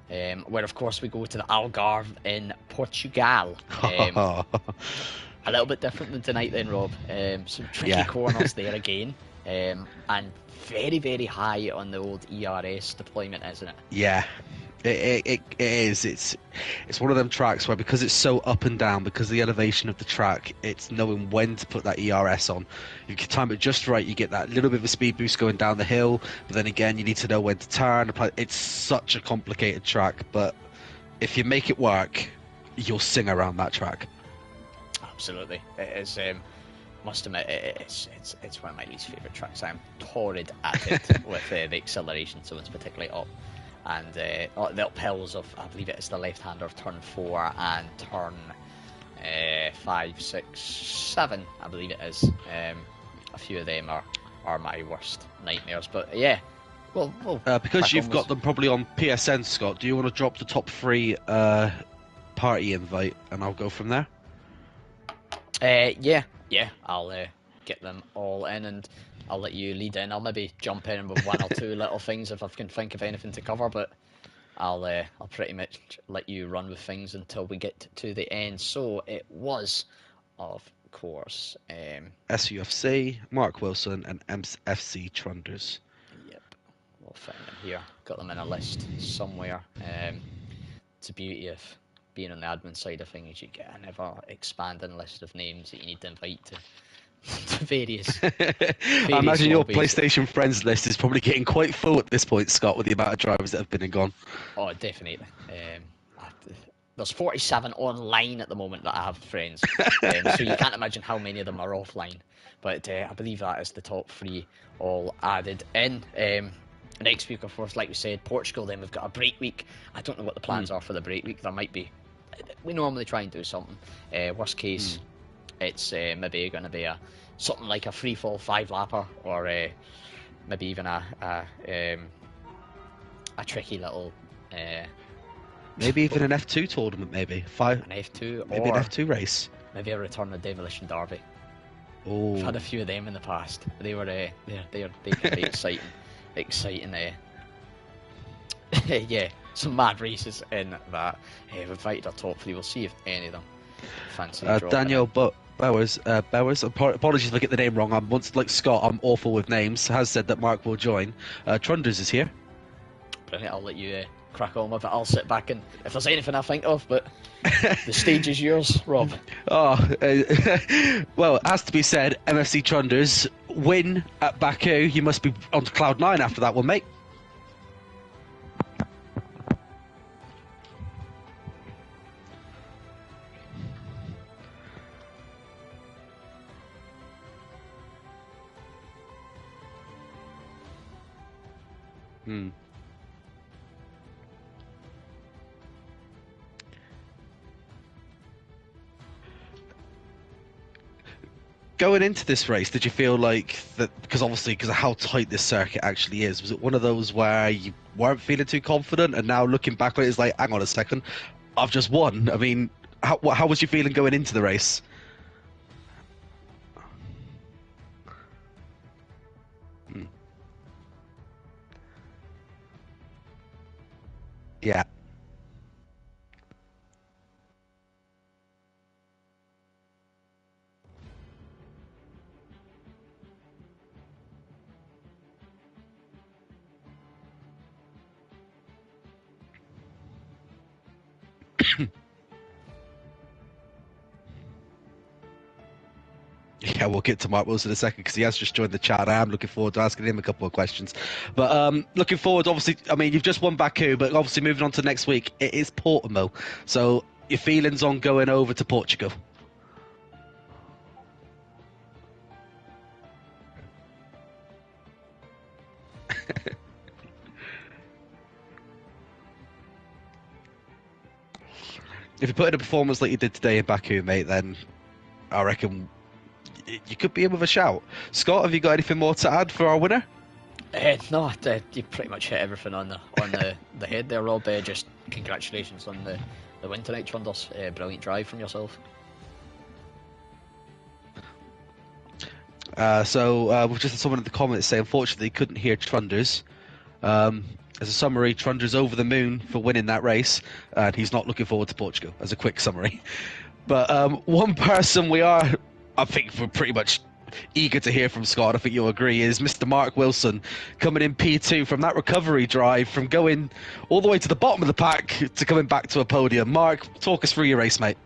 Where, of course, we go to the Algarve in Portugal. A little bit different than tonight then, Rob. Some tricky corners there again. And very, very high on the old ERS deployment, isn't it? Yeah, it is. It's one of them tracks where, because it's so up and down, because of the elevation of the track, it's knowing when to put that ERS on. If you can time it just right, you get that little bit of a speed boost going down the hill, but then again, you need to know when to turn. It's such a complicated track, but if you make it work, you'll sing around that track. Absolutely. It is, must admit, it's one of my least favourite tracks. I'm torrid at it with the acceleration, so it's particularly up. And the uphills of, I believe it is the left-hander of turn 4 and turn 5, 6, 7, I believe it is. A few of them are my worst nightmares, but yeah. Well, because you've got them probably on PSN, Scott, do you want to drop the top 3 party invite, and I'll go from there? Yeah, I'll get them all in, and I'll let you lead in. I'll maybe jump in with 1 or 2 little things if I can think of anything to cover, but I'll pretty much let you run with things until we get to the end. So it was, of course, SUFC, Mark Wilson, and MFC Trunders. Yep, we'll find them here. Got them in a list somewhere. It's a beauty of being on the admin side of things. You get an ever expanding list of names that you need to invite to various I imagine your PlayStation friends list is probably getting quite full at this point, Scott, with the amount of drivers that have been and gone. Oh, definitely. There's 47 online at the moment that I have friends, so you can't imagine how many of them are offline. But I believe that is the top 3 all added in. Next week, of course, like we said, Portugal. Then we've got a break week. I don't know what the plans are for the break week. There might be. We normally try and do something. Worst case, it's maybe going to be something like a free fall 5-lapper, or maybe even a tricky little. Maybe even an F2 tournament, maybe an F2, maybe or an F2 race. Maybe a return of Demolition Derby. Oh, I've had a few of them in the past. They were they can be exciting. Yeah, some mad races in that. We've invited our top 3. We'll see if any of them fancy Daniel Bowers, apologies if I get the name wrong. Like Scott, I'm awful with names. Has said that Mark will join. Trunders is here. Brilliant. I'll let you crack on with it. I'll sit back and if there's anything I think of, but the stage is yours, Rob. Oh, well, it has to be said, MFC Trunders win at Baku. You must be on cloud 9 after that one, mate. Going into this race, did you feel like that, because obviously because of how tight this circuit actually is, was it one of those where you weren't feeling too confident and now looking back on it, it's like, hang on a second, I've just won? I mean, how was you feeling going into the race? Yeah. Yeah, we'll get to Mark Wilson in a second because he has just joined the chat. I am looking forward to asking him a couple of questions. But looking forward, obviously, I mean, you've just won Baku, but obviously moving on to next week, it is Portimao. So your feelings on going over to Portugal? If you put in a performance like you did today in Baku, mate, then I reckon you could be in with a shout. Scott, have you got anything more to add for our winner? No, you pretty much hit everything on the head there, Rob. Just congratulations on the win tonight, Trunders. Brilliant drive from yourself. We've just had someone in the comments say, unfortunately, couldn't hear Trunders. As a summary, Trunders over the moon for winning that race, and he's not looking forward to Portugal, as a quick summary. But one person we are, I think we're pretty much eager to hear from, Scott, I think you'll agree, is Mr. Mark Wilson, coming in P2 from that recovery drive, from going all the way to the bottom of the pack to coming back to a podium. Mark, talk us through your race, mate.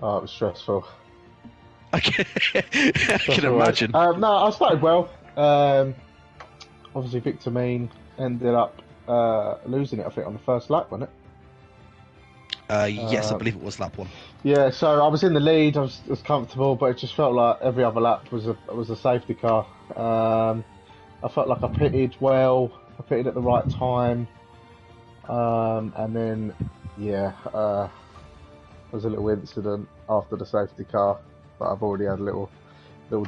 Oh, it was stressful. I can imagine. No, I started well. Obviously, Victor Mean ended up losing it, I think, on the first lap, wasn't it? Yes, I believe it was lap 1. Yeah, so I was in the lead. I was comfortable, but it just felt like every other lap was a safety car. I felt like I pitted well. I pitted at the right time, and then there was a little incident after the safety car, but I've already had a little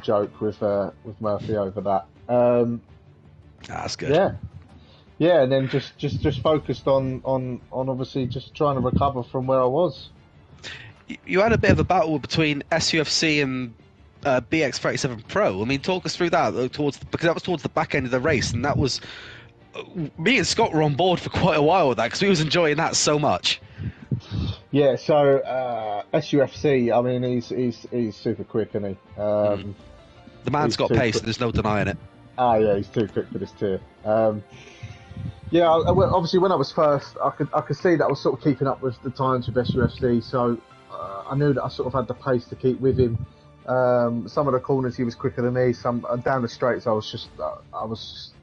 joke with Murphy over that. That's good. Yeah, and then just focused on obviously just trying to recover from where I was. You had a bit of a battle between SUFC and BX37 Pro. I mean, talk us through that because that was towards the back end of the race, and that was me and Scott were on board for quite a while with that because we was enjoying that so much. Yeah, so SUFC, I mean, he's super quick, isn't he? The man's got pace, and there's no denying it. Yeah, he's too quick for this tier. Obviously when I was first, I could see that I was sort of keeping up with the times with SUFC, so I knew that I sort of had the pace to keep with him. Some of the corners he was quicker than me. Some down the straights I was just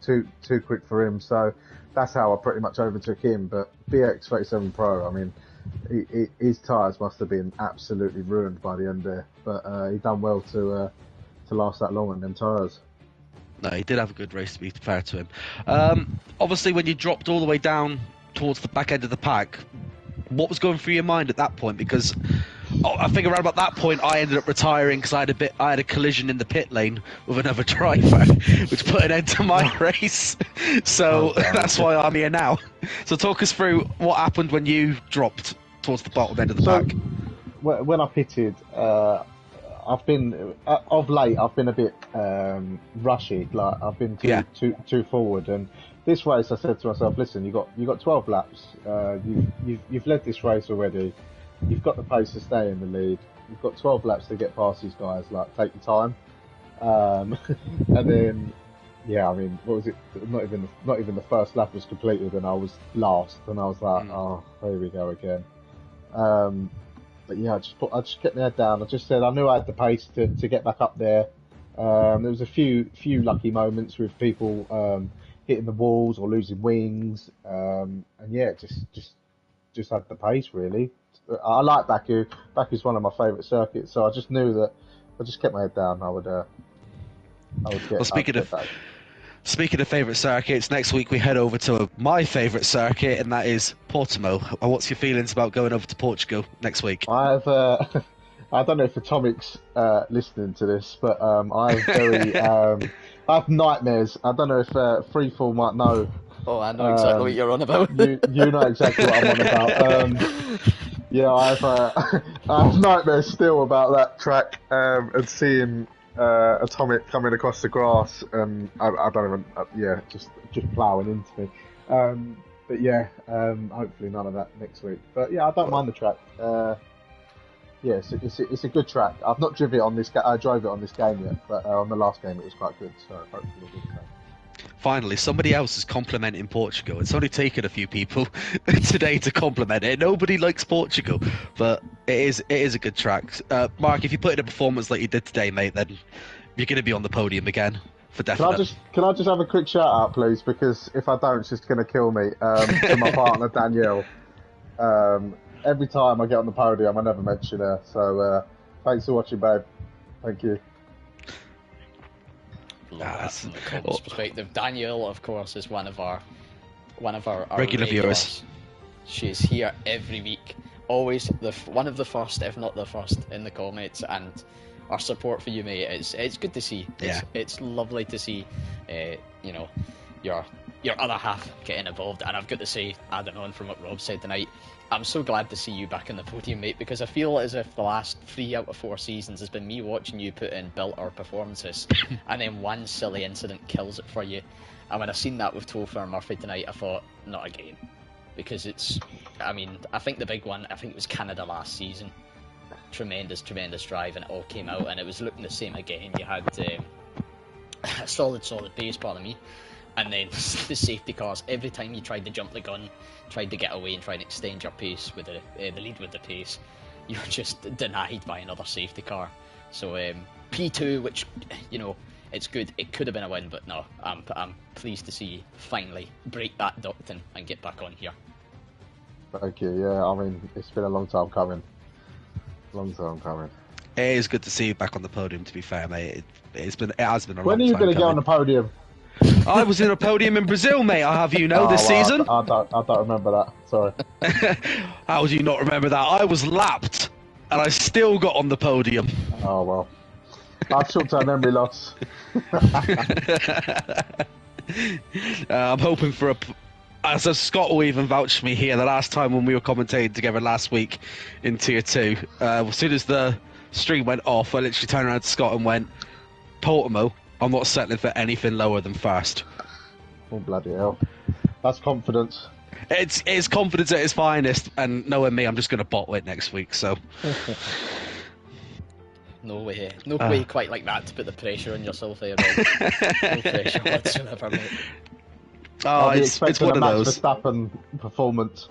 too quick for him. So that's how I pretty much overtook him. But BX37 Pro, I mean, his tyres must have been absolutely ruined by the end there. But he done well to last that long on them tyres. No, he did have a good race, to be fair to him. Obviously, when you dropped all the way down towards the back end of the pack, what was going through your mind at that point? Because I think around about that point, I ended up retiring because I had a collision in the pit lane with another driver, which put an end to my race. So that's why I'm here now. So talk us through what happened when you dropped towards the bottom end of the pack. When I pitted, I've been of late. I've been a bit rushy. Like I've been too forward. And this race, I said to myself, "Listen, you got 12 laps. You've led this race already. You've got the pace to stay in the lead. You've got 12 laps to get past these guys. Like take your time." And then yeah, I mean, what was it? Not even the first lap was completed, and I was last, and I was like, oh, here we go again. But yeah, I just kept my head down. I just said I knew I had the pace to get back up there. There was a few lucky moments with people hitting the walls or losing wings, and yeah, just had the pace really. I like Baku. Baku's one of my favourite circuits, so I just knew that if I just kept my head down, I would get. Well, speaking of favourite circuits, next week we head over to my favourite circuit, and that is Portimao. What's your feelings about going over to Portugal next week? I've I don't know if Atomic's listening to this, but I have nightmares. I don't know if Freefall might know. Oh, I know exactly what you're on about. you know exactly what I'm on about. Yeah, I have nightmares still about that track and seeing Atomic coming across the grass, and I don't even just ploughing into me. But yeah, hopefully none of that next week. But yeah, I don't mind the track. Yeah, it's a good track. I've not driven it on this. I drove it on this game yet, but on the last game it was quite good. So hopefully a good track. Finally, somebody else is complimenting Portugal. It's only taken a few people today to compliment it. Nobody likes Portugal, but it is a good track. Mark, if you put in a performance like you did today, mate, then you're going to be on the podium again for definite. Can I just have a quick shout out, please? Because if I don't, it's just going to kill me. To my partner Danielle. Every time I get on the podium, I never mention her. So thanks for watching, babe. Thank you. From the comms perspective, Danielle, of course, is one of our regular viewers. She's here every week, always one of the first, if not the first, in the comments, and our support for you, mate. It's good to see. It's lovely to see, your other half getting involved. And I've got to say, adding on from what Rob said tonight, I'm so glad to see you back on the podium, mate, because I feel as if the last 3 out of 4 seasons has been me watching you put in built-or performances, and then one silly incident kills it for you. And when I seen that with Topher and Murphy tonight, I thought, not again. Because I think the big one, I think it was Canada last season. Tremendous drive, and it all came out, and it was looking the same again. You had a solid pace, pardon me. And then the safety cars, every time you tried to jump the gun, tried to get away and try and extend your pace with the lead with the pace, you were just denied by another safety car. So P2, which, it's good. It could have been a win, but no, I'm pleased to see you finally break that ducting and get back on here. Thank you. Yeah, I mean, it's been a long time coming. It is good to see you back on the podium, to be fair, mate. It has been a long time. When are you going to get on the podium? I was in a podium in Brazil, mate. I have this season. I don't remember that. Sorry. How would you not remember that? I was lapped, and I still got on the podium. Oh well. I've short-term memory loss. I'm hoping for as Scott will even vouch for me here. The last time when we were commentating together last week in Tier 2, as soon as the stream went off, I literally turned around to Scott and went, Portimao, I'm not settling for anything lower than first. Oh, bloody hell. That's confidence. It's confidence at its finest, and knowing me, I'm just going to bottle it next week, so... No way quite like that to put the pressure on yourself there, Rob. No pressure whatsoever, mate. Oh, it's one of those. Verstappen performance.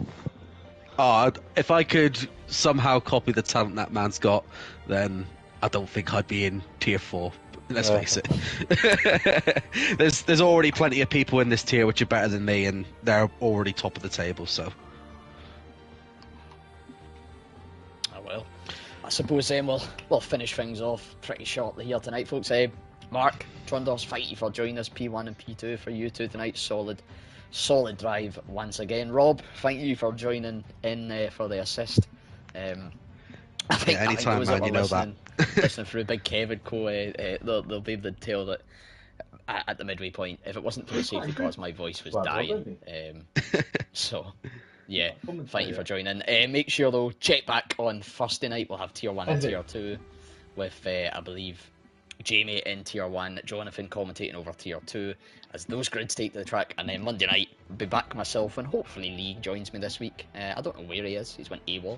Oh, if I could somehow copy the talent that man's got, then I don't think I'd be in Tier 4. Let's face it. There's already plenty of people in this tier which are better than me, and they're already top of the table, so... Oh well. I suppose then we'll finish things off pretty shortly here tonight, folks. Mark, Trundles, thank you for joining us, P1 and P2 for you two tonight. Solid drive once again. Rob, thank you for joining in for the assist. I think anytime, those that were listening through Big Kevin Co, they'll be able to tell that at the midway point, if it wasn't for the safety cars, my voice was dying. So, yeah, thank you for joining. Make sure though, check back on Thursday night. We'll have Tier 1 and Tier 2 with, I believe, Jamie in Tier 1, Jonathan commentating over Tier 2 as those grids take to the track, and then Monday night I'll be back myself, and hopefully Lee joins me this week. I don't know where he is, he's went AWOL,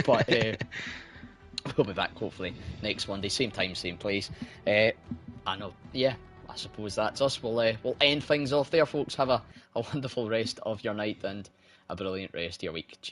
but we'll be back hopefully next Monday, same time, same place. I know, yeah, I suppose that's us. We'll end things off there, folks. Have a wonderful rest of your night and a brilliant rest of your week. Cheers.